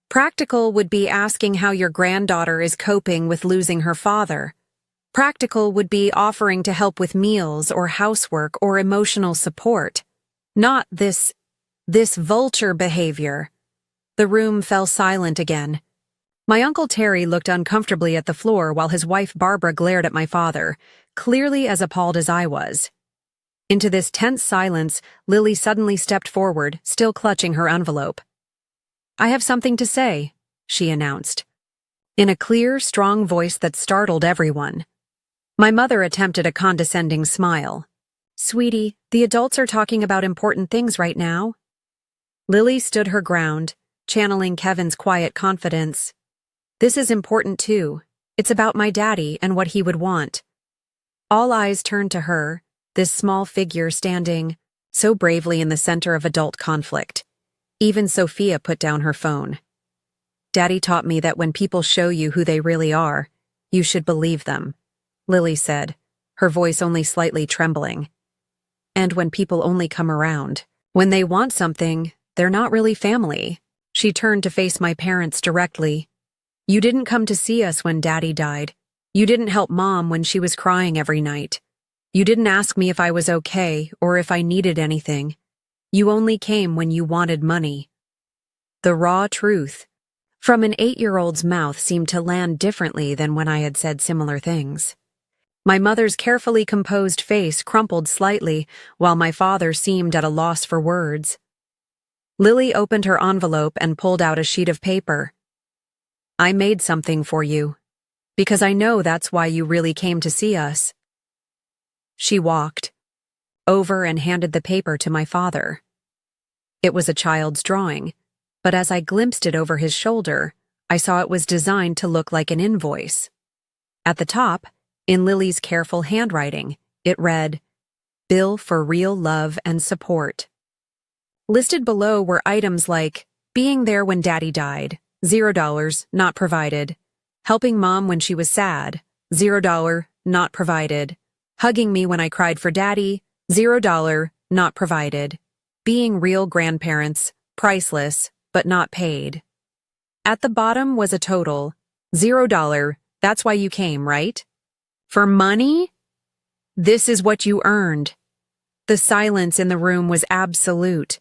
"Practical would be asking how your granddaughter is coping with losing her father. Practical would be offering to help with meals or housework or emotional support. Not this vulture behavior." The room fell silent again. My Uncle Terry looked uncomfortably at the floor while his wife Barbara glared at my father, clearly as appalled as I was. Into this tense silence, Lily suddenly stepped forward, still clutching her envelope. "I have something to say," she announced, in a clear, strong voice that startled everyone. My mother attempted a condescending smile. "Sweetie, the adults are talking about important things right now." Lily stood her ground, channeling Kevin's quiet confidence. "This is important too. It's about my daddy and what he would want." All eyes turned to her, this small figure standing so bravely in the center of adult conflict. Even Sophia put down her phone. "Daddy taught me that when people show you who they really are, you should believe them," Lily said, her voice only slightly trembling. "And when people only come around, when they want something, they're not really family." She turned to face my parents directly. "You didn't come to see us when Daddy died. You didn't help Mom when she was crying every night. You didn't ask me if I was okay or if I needed anything. You only came when you wanted money." The raw truth from an 8-year-old's mouth seemed to land differently than when I had said similar things. My mother's carefully composed face crumpled slightly, while my father seemed at a loss for words. Lily opened her envelope and pulled out a sheet of paper. "I made something for you, because I know that's why you really came to see us." She walked over and handed the paper to my father. It was a child's drawing, but as I glimpsed it over his shoulder, I saw it was designed to look like an invoice. At the top, in Lily's careful handwriting, it read, "Bill for real love and support." Listed below were items like being there when Daddy died, $0, not provided; helping Mom when she was sad, $0, not provided; hugging me when I cried for Daddy, $0, not provided; being real grandparents, priceless, but not paid. At the bottom was a total, $0, that's why you came, right? For money? This is what you earned. The silence in the room was absolute.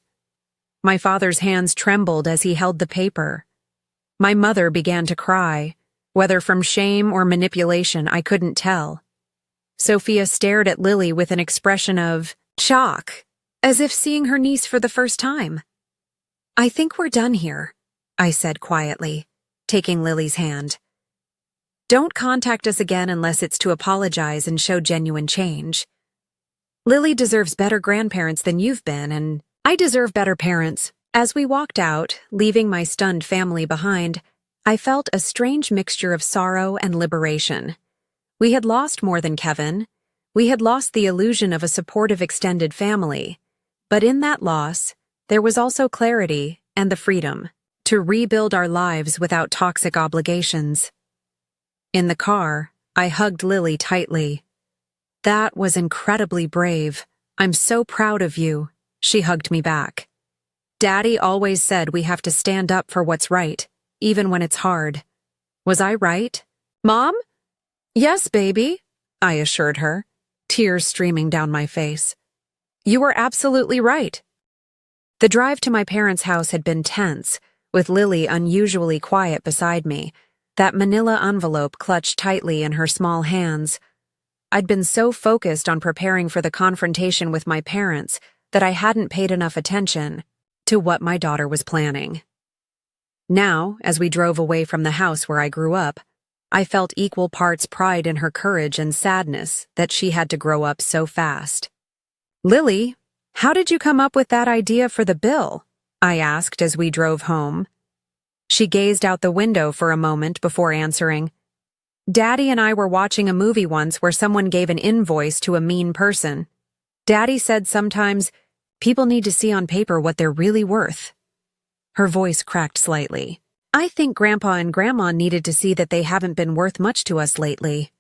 My father's hands trembled as he held the paper. My mother began to cry, whether from shame or manipulation, I couldn't tell. Sophia stared at Lily with an expression of shock, as if seeing her niece for the first time. "I think we're done here," I said quietly, taking Lily's hand. "Don't contact us again unless it's to apologize and show genuine change. Lily deserves better grandparents than you've been, and I deserve better parents." As we walked out, leaving my stunned family behind, I felt a strange mixture of sorrow and liberation. We had lost more than Kevin. We had lost the illusion of a supportive extended family. But in that loss, there was also clarity and the freedom to rebuild our lives without toxic obligations. In the car, I hugged Lily tightly. That was incredibly brave. I'm so proud of you. She hugged me back. Daddy always said we have to stand up for what's right, even when it's hard. Was I right? Mom? Yes, baby, I assured her, tears streaming down my face. You were absolutely right. The drive to my parents' house had been tense, with Lily unusually quiet beside me, that manila envelope clutched tightly in her small hands. I'd been so focused on preparing for the confrontation with my parents that I hadn't paid enough attention to what my daughter was planning. Now, as we drove away from the house where I grew up, I felt equal parts pride in her courage and sadness that she had to grow up so fast. Lily, how did you come up with that idea for the bill? I asked as we drove home. She gazed out the window for a moment before answering. Daddy and I were watching a movie once where someone gave an invoice to a mean person. Daddy said sometimes people need to see on paper what they're really worth. Her voice cracked slightly. I think Grandpa and Grandma needed to see that they haven't been worth much to us lately.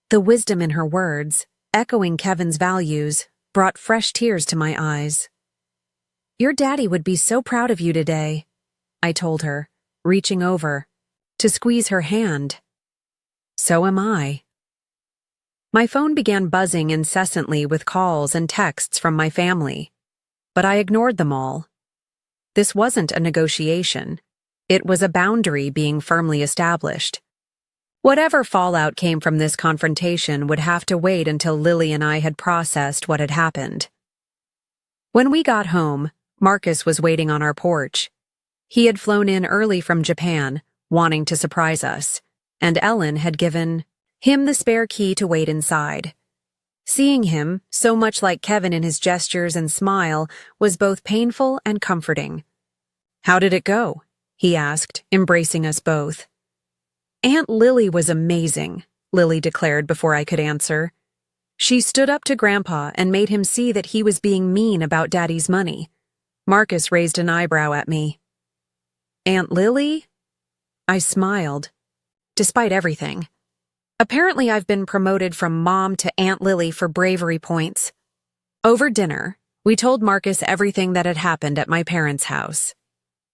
The wisdom in her words, echoing Kevin's values, brought fresh tears to my eyes. Your daddy would be so proud of you today, I told her, reaching over to squeeze her hand. So am I. My phone began buzzing incessantly with calls and texts from my family, but I ignored them all. This wasn't a negotiation. It was a boundary being firmly established. Whatever fallout came from this confrontation would have to wait until Lily and I had processed what had happened. When we got home, Marcus was waiting on our porch. He had flown in early from Japan, wanting to surprise us, and Ellen had given him the spare key to wait inside. Seeing him, so much like Kevin in his gestures and smile, was both painful and comforting. How did it go? He asked, embracing us both. Aunt Lily was amazing, Lily declared before I could answer. She stood up to Grandpa and made him see that he was being mean about Daddy's money. Marcus raised an eyebrow at me. Aunt Lily? I smiled. Despite everything. Apparently I've been promoted from Mom to Aunt Lily for bravery points. Over dinner, we told Marcus everything that had happened at my parents' house.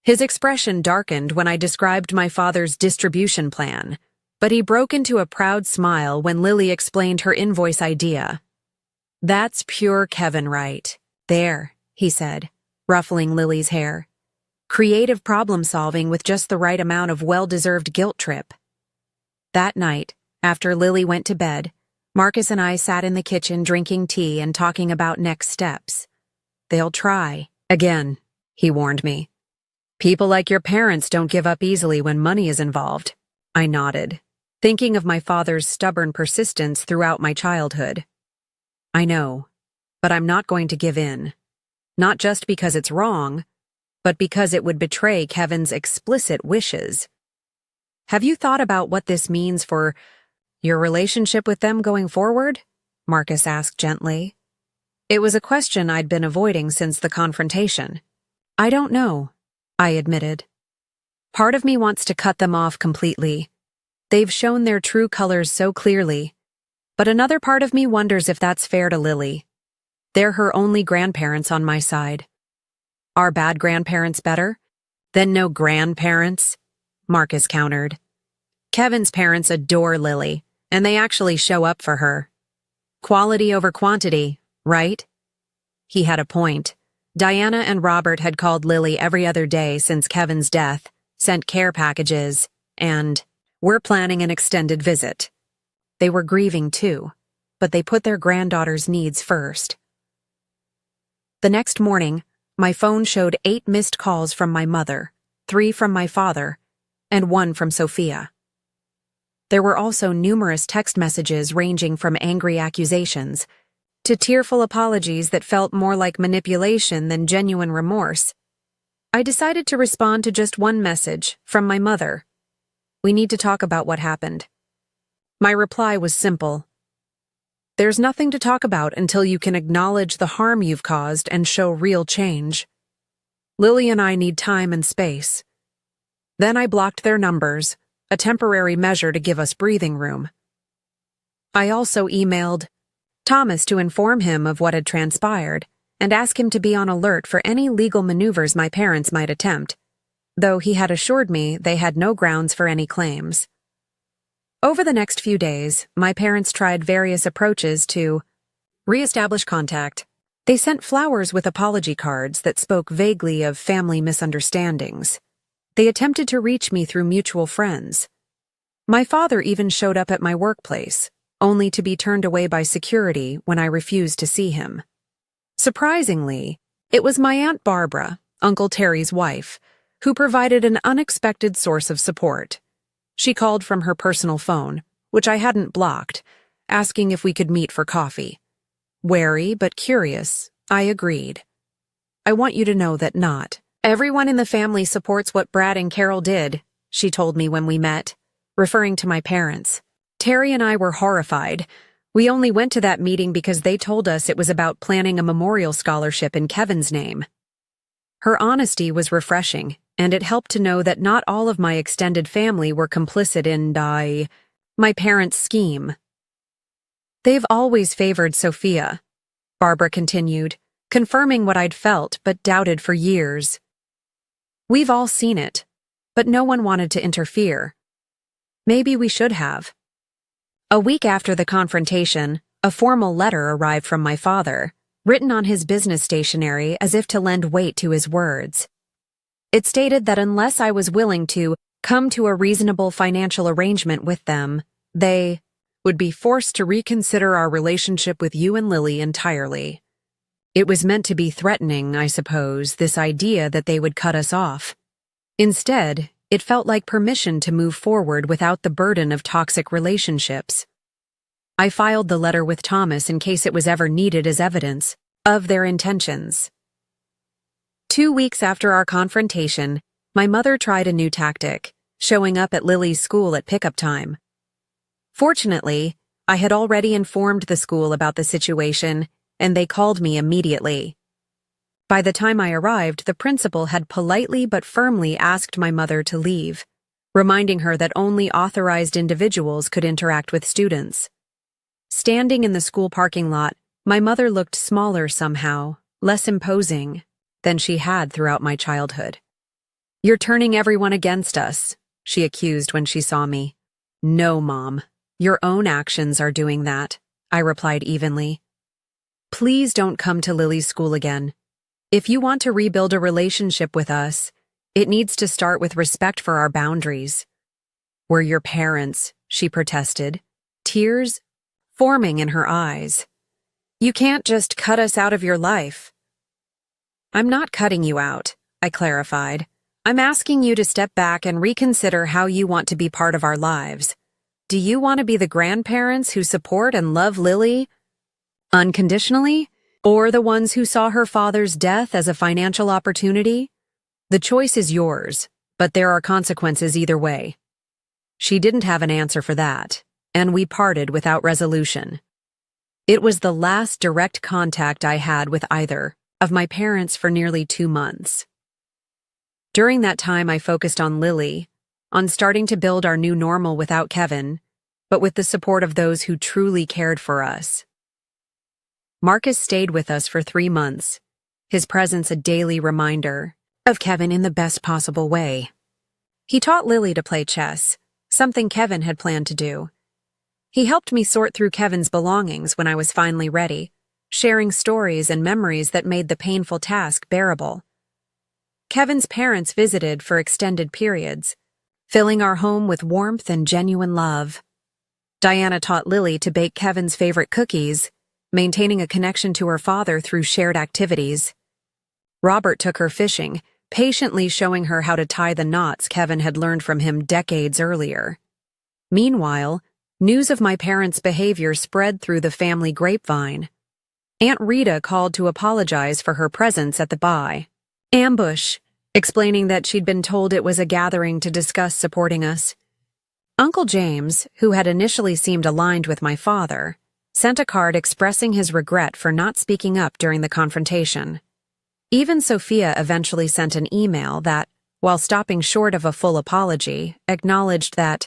His expression darkened when I described my father's distribution plan, but he broke into a proud smile when Lily explained her invoice idea. That's pure Kevin right. There, he said, ruffling Lily's hair. Creative problem-solving with just the right amount of well-deserved guilt trip. That night, after Lily went to bed, Marcus and I sat in the kitchen drinking tea and talking about next steps. They'll try. Again, he warned me. People like your parents don't give up easily when money is involved. I nodded, thinking of my father's stubborn persistence throughout my childhood. I know, but I'm not going to give in. Not just because it's wrong, but because it would betray Kevin's explicit wishes. Have you thought about what this means for your relationship with them going forward? Marcus asked gently. It was a question I'd been avoiding since the confrontation. I don't know, I admitted. Part of me wants to cut them off completely. They've shown their true colors so clearly. But another part of me wonders if that's fair to Lily. They're her only grandparents on my side. Are bad grandparents better? Then no grandparents? Marcus countered. Kevin's parents adore Lily, and they actually show up for her. Quality over quantity, right? He had a point. Diana and Robert had called Lily every other day since Kevin's death, sent care packages, and we're planning an extended visit. They were grieving too, but they put their granddaughter's needs first. The next morning, my phone showed 8 missed calls from my mother, 3 from my father, and 1 from Sophia. There were also numerous text messages ranging from angry accusations to tearful apologies that felt more like manipulation than genuine remorse. I decided to respond to just one message from my mother. We need to talk about what happened. My reply was simple. There's nothing to talk about until you can acknowledge the harm you've caused and show real change. Lily and I need time and space. Then I blocked their numbers, a temporary measure to give us breathing room. I also emailed Thomas to inform him of what had transpired and ask him to be on alert for any legal maneuvers my parents might attempt, though he had assured me they had no grounds for any claims. Over the next few days, my parents tried various approaches to re-establish contact. They sent flowers with apology cards that spoke vaguely of family misunderstandings. They attempted to reach me through mutual friends. My father even showed up at my workplace, only to be turned away by security when I refused to see him. Surprisingly, it was my Aunt Barbara, Uncle Terry's wife, who provided an unexpected source of support. She called from her personal phone, which I hadn't blocked, asking if we could meet for coffee. Wary but curious, I agreed. I want you to know that not everyone in the family supports what Brad and Carol did, she told me when we met, referring to my parents. Terry and I were horrified. We only went to that meeting because they told us it was about planning a memorial scholarship in Kevin's name. Her honesty was refreshing, and it helped to know that not all of my extended family were complicit in my parents' scheme. They've always favored Sophia, Barbara continued, confirming what I'd felt but doubted for years. We've all seen it, but no one wanted to interfere. Maybe we should have. A week after the confrontation, a formal letter arrived from my father, written on his business stationery as if to lend weight to his words. It stated that unless I was willing to come to a reasonable financial arrangement with them, they would be forced to reconsider our relationship with you and Lily entirely. It was meant to be threatening, I suppose, this idea that they would cut us off. Instead, it felt like permission to move forward without the burden of toxic relationships. I filed the letter with Thomas in case it was ever needed as evidence of their intentions. 2 weeks after our confrontation, my mother tried a new tactic, showing up at Lily's school at pickup time. Fortunately, I had already informed the school about the situation, and they called me immediately. By the time I arrived, the principal had politely but firmly asked my mother to leave, reminding her that only authorized individuals could interact with students. Standing in the school parking lot, my mother looked smaller somehow, less imposing than she had throughout my childhood. "You're turning everyone against us," she accused when she saw me. "No, Mom. Your own actions are doing that," I replied evenly. "Please don't come to Lily's school again. If you want to rebuild a relationship with us, it needs to start with respect for our boundaries." "We're your parents," she protested, tears forming in her eyes. "You can't just cut us out of your life." "I'm not cutting you out," I clarified. "I'm asking you to step back and reconsider how you want to be part of our lives. Do you want to be the grandparents who support and love Lily unconditionally, or the ones who saw her father's death as a financial opportunity? The choice is yours, but there are consequences either way." She didn't have an answer for that, and we parted without resolution. It was the last direct contact I had with either of my parents for nearly 2 months. During that time, I focused on Lily, on starting to build our new normal without Kevin, but with the support of those who truly cared for us. Marcus stayed with us for 3 months, his presence a daily reminder of Kevin in the best possible way. He taught Lily to play chess, something Kevin had planned to do. He helped me sort through Kevin's belongings when I was finally ready, sharing stories and memories that made the painful task bearable. Kevin's parents visited for extended periods, filling our home with warmth and genuine love. Diana taught Lily to bake Kevin's favorite cookies, maintaining a connection to her father through shared activities. Robert took her fishing, patiently showing her how to tie the knots Kevin had learned from him decades earlier. Meanwhile, news of my parents' behavior spread through the family grapevine. Aunt Rita called to apologize for her presence at the ambush, explaining that she'd been told it was a gathering to discuss supporting us. Uncle James, who had initially seemed aligned with my father, sent a card expressing his regret for not speaking up during the confrontation. Even Sophia eventually sent an email that, while stopping short of a full apology, acknowledged that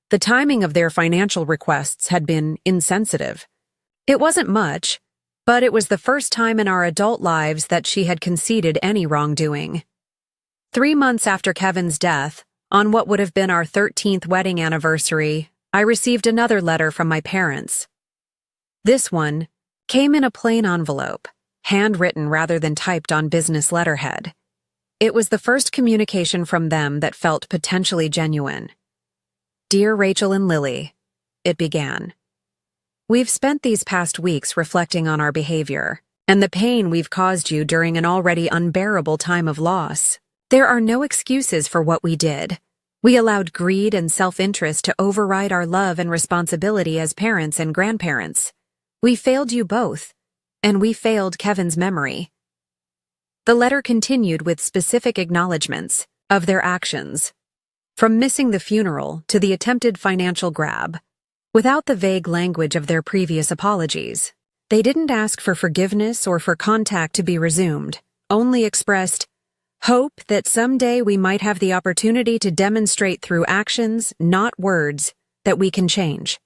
The timing of their financial requests had been insensitive. It wasn't much, but it was the first time in our adult lives that she had conceded any wrongdoing. 3 months after Kevin's death, on what would have been our 13th wedding anniversary, I received another letter from my parents. This one came in a plain envelope, handwritten rather than typed on business letterhead. It was the first communication from them that felt potentially genuine. "Dear Rachel and Lily," it began. "We've spent these past weeks reflecting on our behavior and the pain we've caused you during an already unbearable time of loss. There are no excuses for what we did. We allowed greed and self-interest to override our love and responsibility as parents and grandparents. We failed you both, and we failed Kevin's memory." The letter continued with specific acknowledgments of their actions, from missing the funeral to the attempted financial grab, without the vague language of their previous apologies. They didn't ask for forgiveness or for contact to be resumed, only expressed hope that someday we might have the opportunity to demonstrate through actions, not words, that we can change.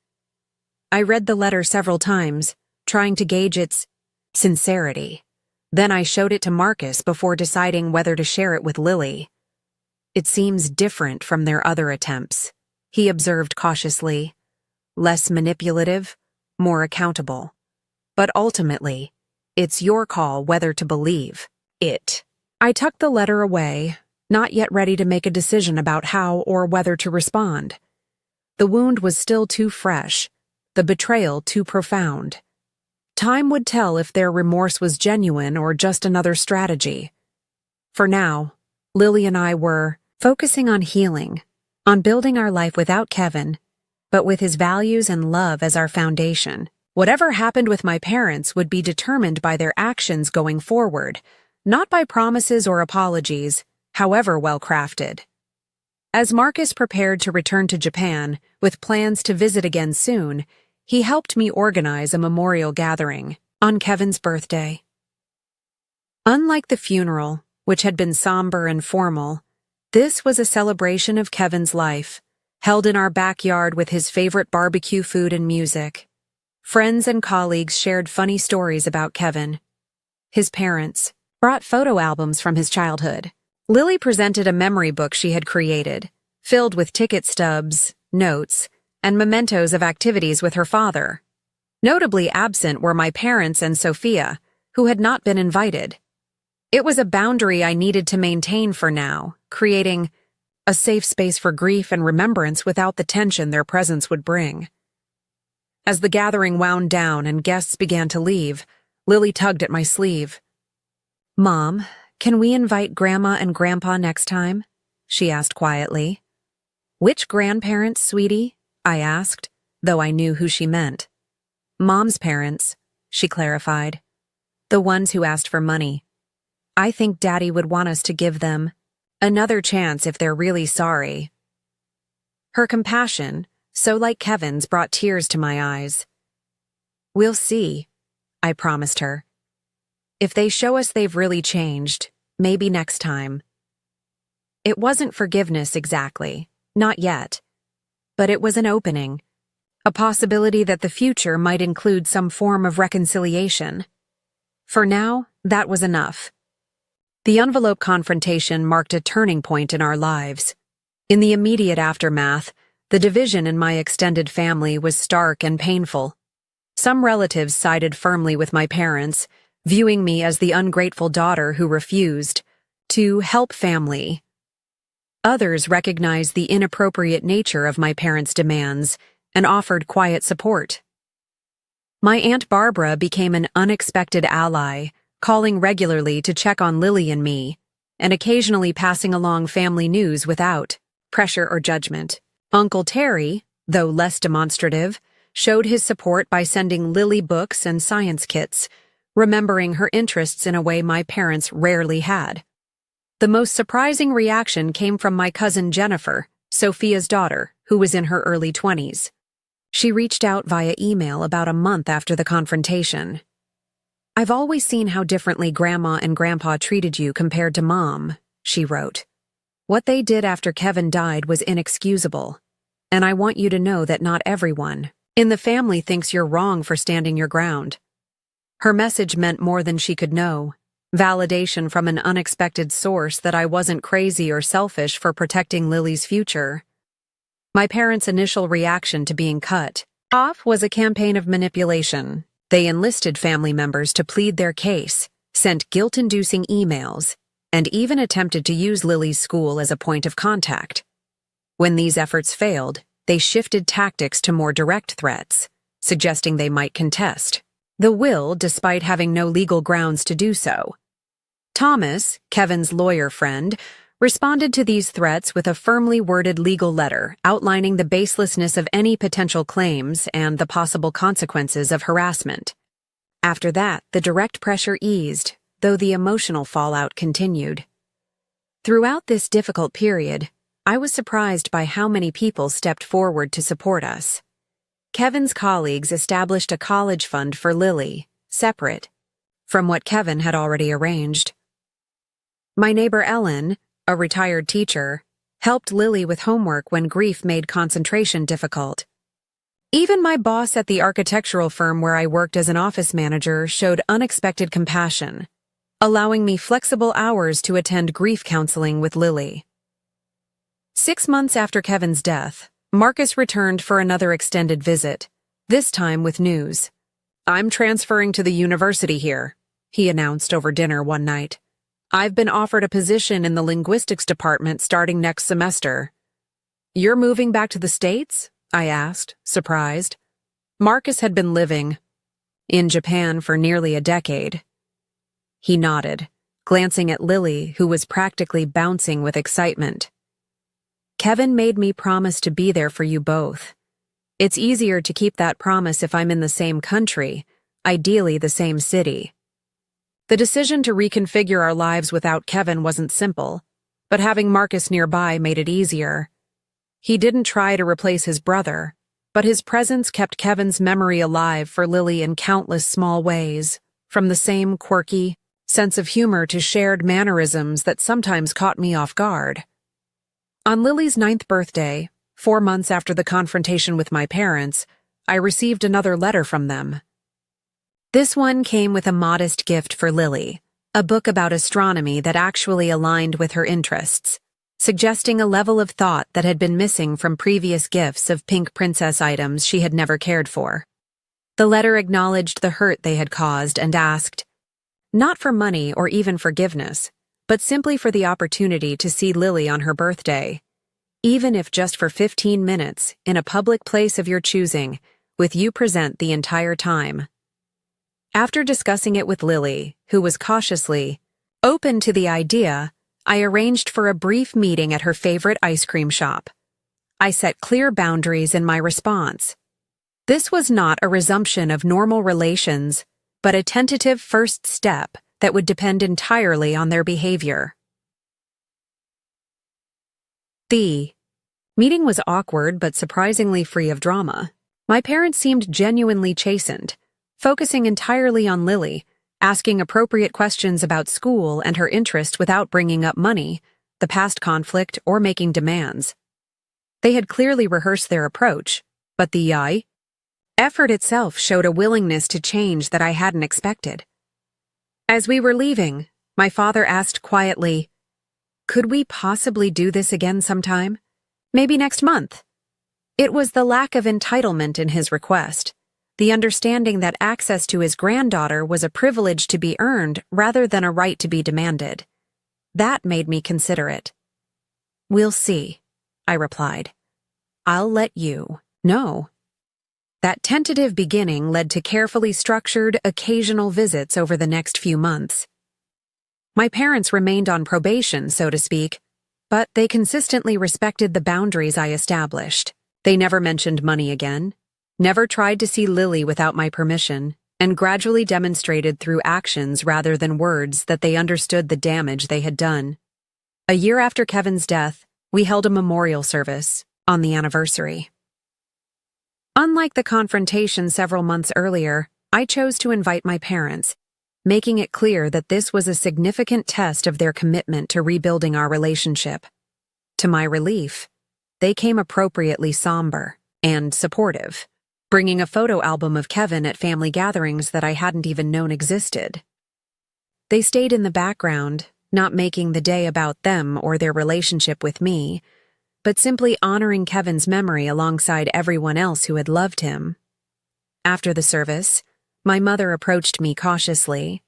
I read the letter several times, trying to gauge its sincerity. Then I showed it to Marcus before deciding whether to share it with Lily. "It seems different from their other attempts," he observed cautiously. "Less manipulative, more accountable. But ultimately, it's your call whether to believe it." I tucked the letter away, not yet ready to make a decision about how or whether to respond. The wound was still too fresh, the betrayal too profound. Time would tell if their remorse was genuine or just another strategy. For now, Lily and I were focusing on healing, on building our life without Kevin, but with his values and love as our foundation. Whatever happened with my parents would be determined by their actions going forward, not by promises or apologies, however well-crafted. As Marcus prepared to return to Japan, with plans to visit again soon, he helped me organize a memorial gathering on Kevin's birthday. Unlike the funeral, which had been somber and formal, this was a celebration of Kevin's life, held in our backyard with his favorite barbecue food and music. Friends and colleagues shared funny stories about Kevin. His parents brought photo albums from his childhood. Lily presented a memory book she had created, filled with ticket stubs, notes, and mementos of activities with her father. Notably absent were my parents and Sophia, who had not been invited. It was a boundary I needed to maintain for now, creating a safe space for grief and remembrance without the tension their presence would bring. As the gathering wound down and guests began to leave, Lily tugged at my sleeve. "Mom, can we invite Grandma and Grandpa next time?" she asked quietly. "Which grandparents, sweetie?" I asked, though I knew who she meant. "Mom's parents," she clarified. "The ones who asked for money. I think Daddy would want us to give them another chance if they're really sorry." Her compassion, so like Kevin's, brought tears to my eyes. "We'll see," I promised her. "If they show us they've really changed, maybe next time." It wasn't forgiveness exactly, not yet. But it was an opening, a possibility that the future might include some form of reconciliation. For now, that was enough. The envelope confrontation marked a turning point in our lives. In the immediate aftermath, the division in my extended family was stark and painful. Some relatives sided firmly with my parents, viewing me as the ungrateful daughter who refused to help family. Others recognized the inappropriate nature of my parents' demands and offered quiet support. My Aunt Barbara became an unexpected ally, calling regularly to check on Lily and me, and occasionally passing along family news without pressure or judgment. Uncle Terry, though less demonstrative, showed his support by sending Lily books and science kits, remembering her interests in a way my parents rarely had. The most surprising reaction came from my cousin Jennifer, Sophia's daughter, who was in her early 20s. She reached out via email about a month after the confrontation. "I've always seen how differently Grandma and Grandpa treated you compared to Mom," she wrote. "What they did after Kevin died was inexcusable. and I want you to know that not everyone in the family thinks you're wrong for standing your ground." Her message meant more than she could know. Validation from an unexpected source that I wasn't crazy or selfish for protecting Lily's future. My parents' initial reaction to being cut off was a campaign of manipulation. They enlisted family members to plead their case, sent guilt-inducing emails, and even attempted to use Lily's school as a point of contact. When these efforts failed, they shifted tactics to more direct threats, suggesting they might contest the will despite having no legal grounds to do so. Thomas, Kevin's lawyer friend, responded to these threats with a firmly worded legal letter outlining the baselessness of any potential claims and the possible consequences of harassment. After that, the direct pressure eased, though the emotional fallout continued. Throughout this difficult period, I was surprised by how many people stepped forward to support us. Kevin's colleagues established a college fund for Lily, separate from what Kevin had already arranged. My neighbor Ellen, a retired teacher, helped Lily with homework when grief made concentration difficult. Even my boss at the architectural firm where I worked as an office manager showed unexpected compassion, allowing me flexible hours to attend grief counseling with Lily. 6 months after Kevin's death, Marcus returned for another extended visit, this time with news. "I'm transferring to the university here," he announced over dinner one night. "I've been offered a position in the linguistics department starting next semester." "You're moving back to the States?" I asked, surprised. Marcus had been living in Japan for nearly a decade. He nodded, glancing at Lily, who was practically bouncing with excitement. "Kevin made me promise to be there for you both. It's easier to keep that promise if I'm in the same country, ideally the same city." The decision to reconfigure our lives without Kevin wasn't simple, but having Marcus nearby made it easier. He didn't try to replace his brother, but his presence kept Kevin's memory alive for Lily in countless small ways, from the same quirky sense of humor to shared mannerisms that sometimes caught me off guard. On Lily's 9th birthday, 4 months after the confrontation with my parents, I received another letter from them. This one came with a modest gift for Lily, a book about astronomy that actually aligned with her interests, suggesting a level of thought that had been missing from previous gifts of pink princess items she had never cared for. The letter acknowledged the hurt they had caused and asked, not for money or even forgiveness, but simply for the opportunity to see Lily on her birthday, even if just for 15 minutes in a public place of your choosing, with you present the entire time. After discussing it with Lily, who was cautiously open to the idea, I arranged for a brief meeting at her favorite ice cream shop. I set clear boundaries in my response. This was not a resumption of normal relations, but a tentative first step that would depend entirely on their behavior. The meeting was awkward but surprisingly free of drama. My parents seemed genuinely chastened, focusing entirely on Lily, asking appropriate questions about school and her interest without bringing up money, the past conflict, or making demands. They had clearly rehearsed their approach, but the effort itself showed a willingness to change that I hadn't expected. As we were leaving, my father asked quietly, "Could we possibly do this again sometime? Maybe next month?" It was the lack of entitlement in his request, the understanding that access to his granddaughter was a privilege to be earned rather than a right to be demanded. That made me consider it. "We'll see," I replied. "I'll let you know." That tentative beginning led to carefully structured, occasional visits over the next few months. My parents remained on probation, so to speak, but they consistently respected the boundaries I established. They never mentioned money again, never tried to see Lily without my permission, and gradually demonstrated through actions rather than words that they understood the damage they had done. A year after Kevin's death, we held a memorial service on the anniversary. Unlike the confrontation several months earlier, I chose to invite my parents, making it clear that this was a significant test of their commitment to rebuilding our relationship. To my relief, they came appropriately somber and supportive, bringing a photo album of Kevin at family gatherings that I hadn't even known existed. They stayed in the background, not making the day about them or their relationship with me, but simply honoring Kevin's memory alongside everyone else who had loved him. After the service, my mother approached me cautiously.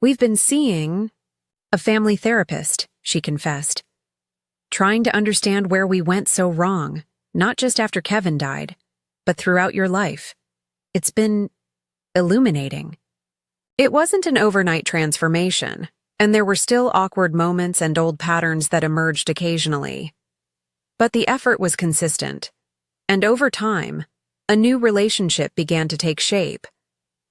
"We've been seeing a family therapist," she confessed, "trying to understand where we went so wrong, not just after Kevin died, but throughout your life. It's been illuminating." It wasn't an overnight transformation, and there were still awkward moments and old patterns that emerged occasionally. But the effort was consistent, and over time, a new relationship began to take shape,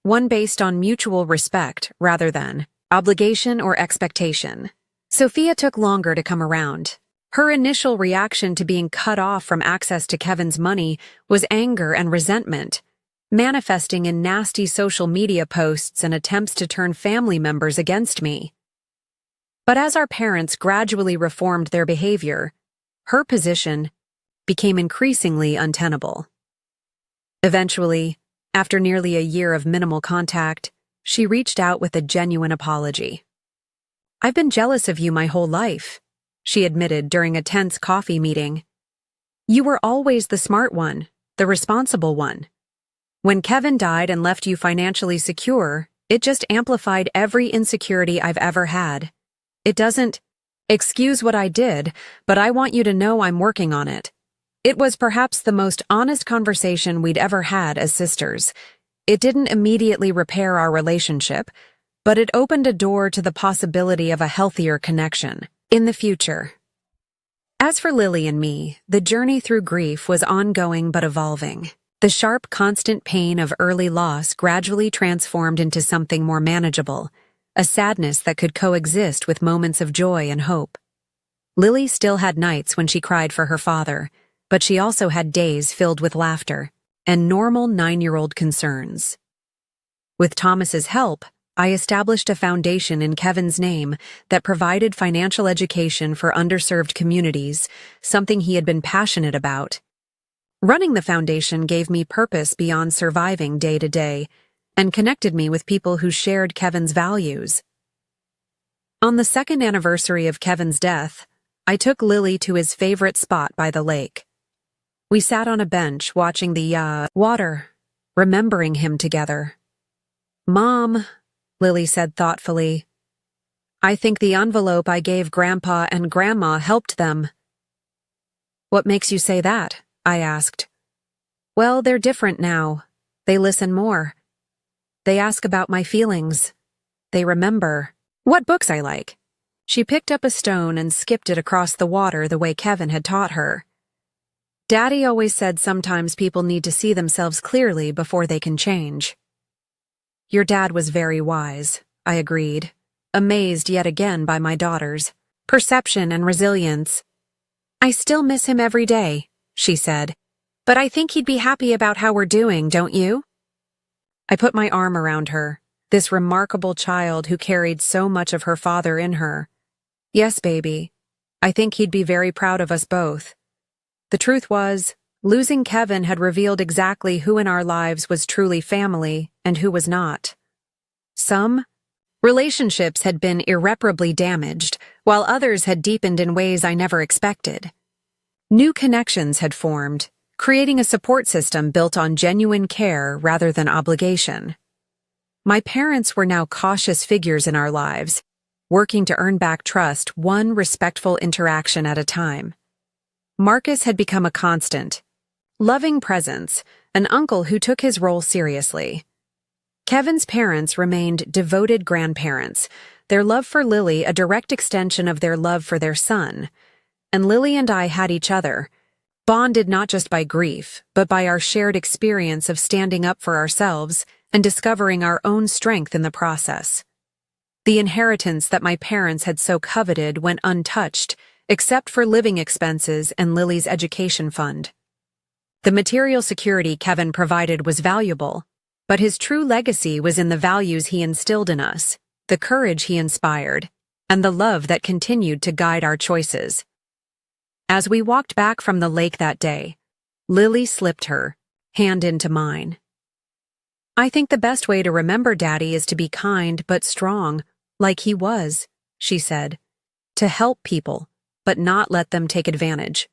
one based on mutual respect rather than obligation or expectation. Sophia took longer to come around. Her initial reaction to being cut off from access to Kevin's money was anger and resentment, manifesting in nasty social media posts and attempts to turn family members against me. But as our parents gradually reformed their behavior, her position became increasingly untenable. Eventually, after nearly a year of minimal contact, she reached out with a genuine apology. "I've been jealous of you my whole life," she admitted during a tense coffee meeting. "You were always the smart one, the responsible one. When Kevin died and left you financially secure, it just amplified every insecurity I've ever had. It doesn't excuse what I did, but I want you to know I'm working on it." It was perhaps the most honest conversation we'd ever had as sisters. It didn't immediately repair our relationship, but it opened a door to the possibility of a healthier connection in the future. As for Lily and me, the journey through grief was ongoing but evolving. The sharp, constant pain of early loss gradually transformed into something more manageable, a sadness that could coexist with moments of joy and hope. Lily still had nights when she cried for her father, but she also had days filled with laughter and normal 9-year-old concerns. With Thomas's help, I established a foundation in Kevin's name that provided financial education for underserved communities, something he had been passionate about. Running the foundation gave me purpose beyond surviving day to day and connected me with people who shared Kevin's values. On the second anniversary of Kevin's death, I took Lily to his favorite spot by the lake. We sat on a bench watching the water, remembering him together. "Mom," Lily said thoughtfully, "I think the envelope I gave Grandpa and Grandma helped them." "What makes you say that?" I asked. "Well, they're different now. They listen more. They ask about my feelings. They remember what books I like." She picked up a stone and skipped it across the water the way Kevin had taught her. "Daddy always said sometimes people need to see themselves clearly before they can change." "Your dad was very wise," I agreed, amazed yet again by my daughter's perception and resilience. "I still miss him every day," she said, "but I think he'd be happy about how we're doing, don't you?" I put my arm around her, this remarkable child who carried so much of her father in her. "Yes, baby. I think he'd be very proud of us both." The truth was, losing Kevin had revealed exactly who in our lives was truly family and who was not. Some relationships had been irreparably damaged, while others had deepened in ways I never expected. New connections had formed, creating a support system built on genuine care rather than obligation. My parents were now cautious figures in our lives, working to earn back trust one respectful interaction at a time. Marcus had become a constant, loving presence, an uncle who took his role seriously. Kevin's parents remained devoted grandparents, their love for Lily a direct extension of their love for their son. And Lily and I had each other, bonded not just by grief, but by our shared experience of standing up for ourselves and discovering our own strength in the process. The inheritance that my parents had so coveted went untouched, except for living expenses and Lily's education fund. The material security Kevin provided was valuable, but his true legacy was in the values he instilled in us, the courage he inspired, and the love that continued to guide our choices. As we walked back from the lake that day, Lily slipped her hand into mine. "I think the best way to remember Daddy is to be kind but strong, like he was," she said. "To help people, but not let them take advantage."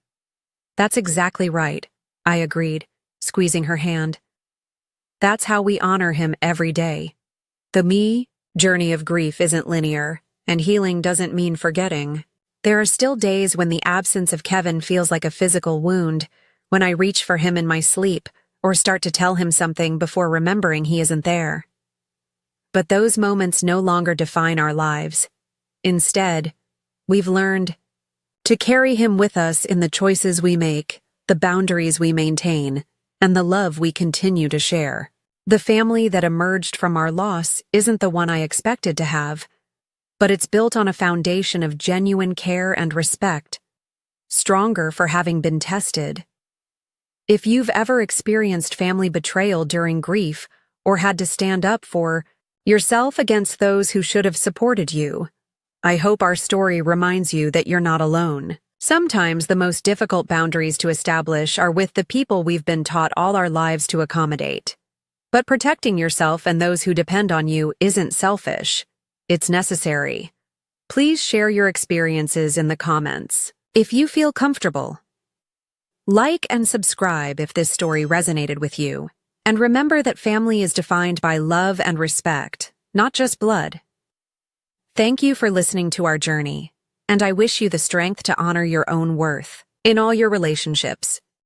"That's exactly right," I agreed, squeezing her hand. "That's how we honor him every day." The journey of grief isn't linear, and healing doesn't mean forgetting. There are still days when the absence of Kevin feels like a physical wound, when I reach for him in my sleep or start to tell him something before remembering he isn't there. But those moments no longer define our lives. Instead, we've learned to carry him with us in the choices we make, the boundaries we maintain, and the love we continue to share. The family that emerged from our loss isn't the one I expected to have, but it's built on a foundation of genuine care and respect, stronger for having been tested. If you've ever experienced family betrayal during grief or had to stand up for yourself against those who should have supported you, I hope our story reminds you that you're not alone. Sometimes the most difficult boundaries to establish are with the people we've been taught all our lives to accommodate. But protecting yourself and those who depend on you isn't selfish. It's necessary. Please share your experiences in the comments. If you feel comfortable, like and subscribe if this story resonated with you. And remember that family is defined by love and respect, not just blood. Thank you for listening to our journey, and I wish you the strength to honor your own worth in all your relationships.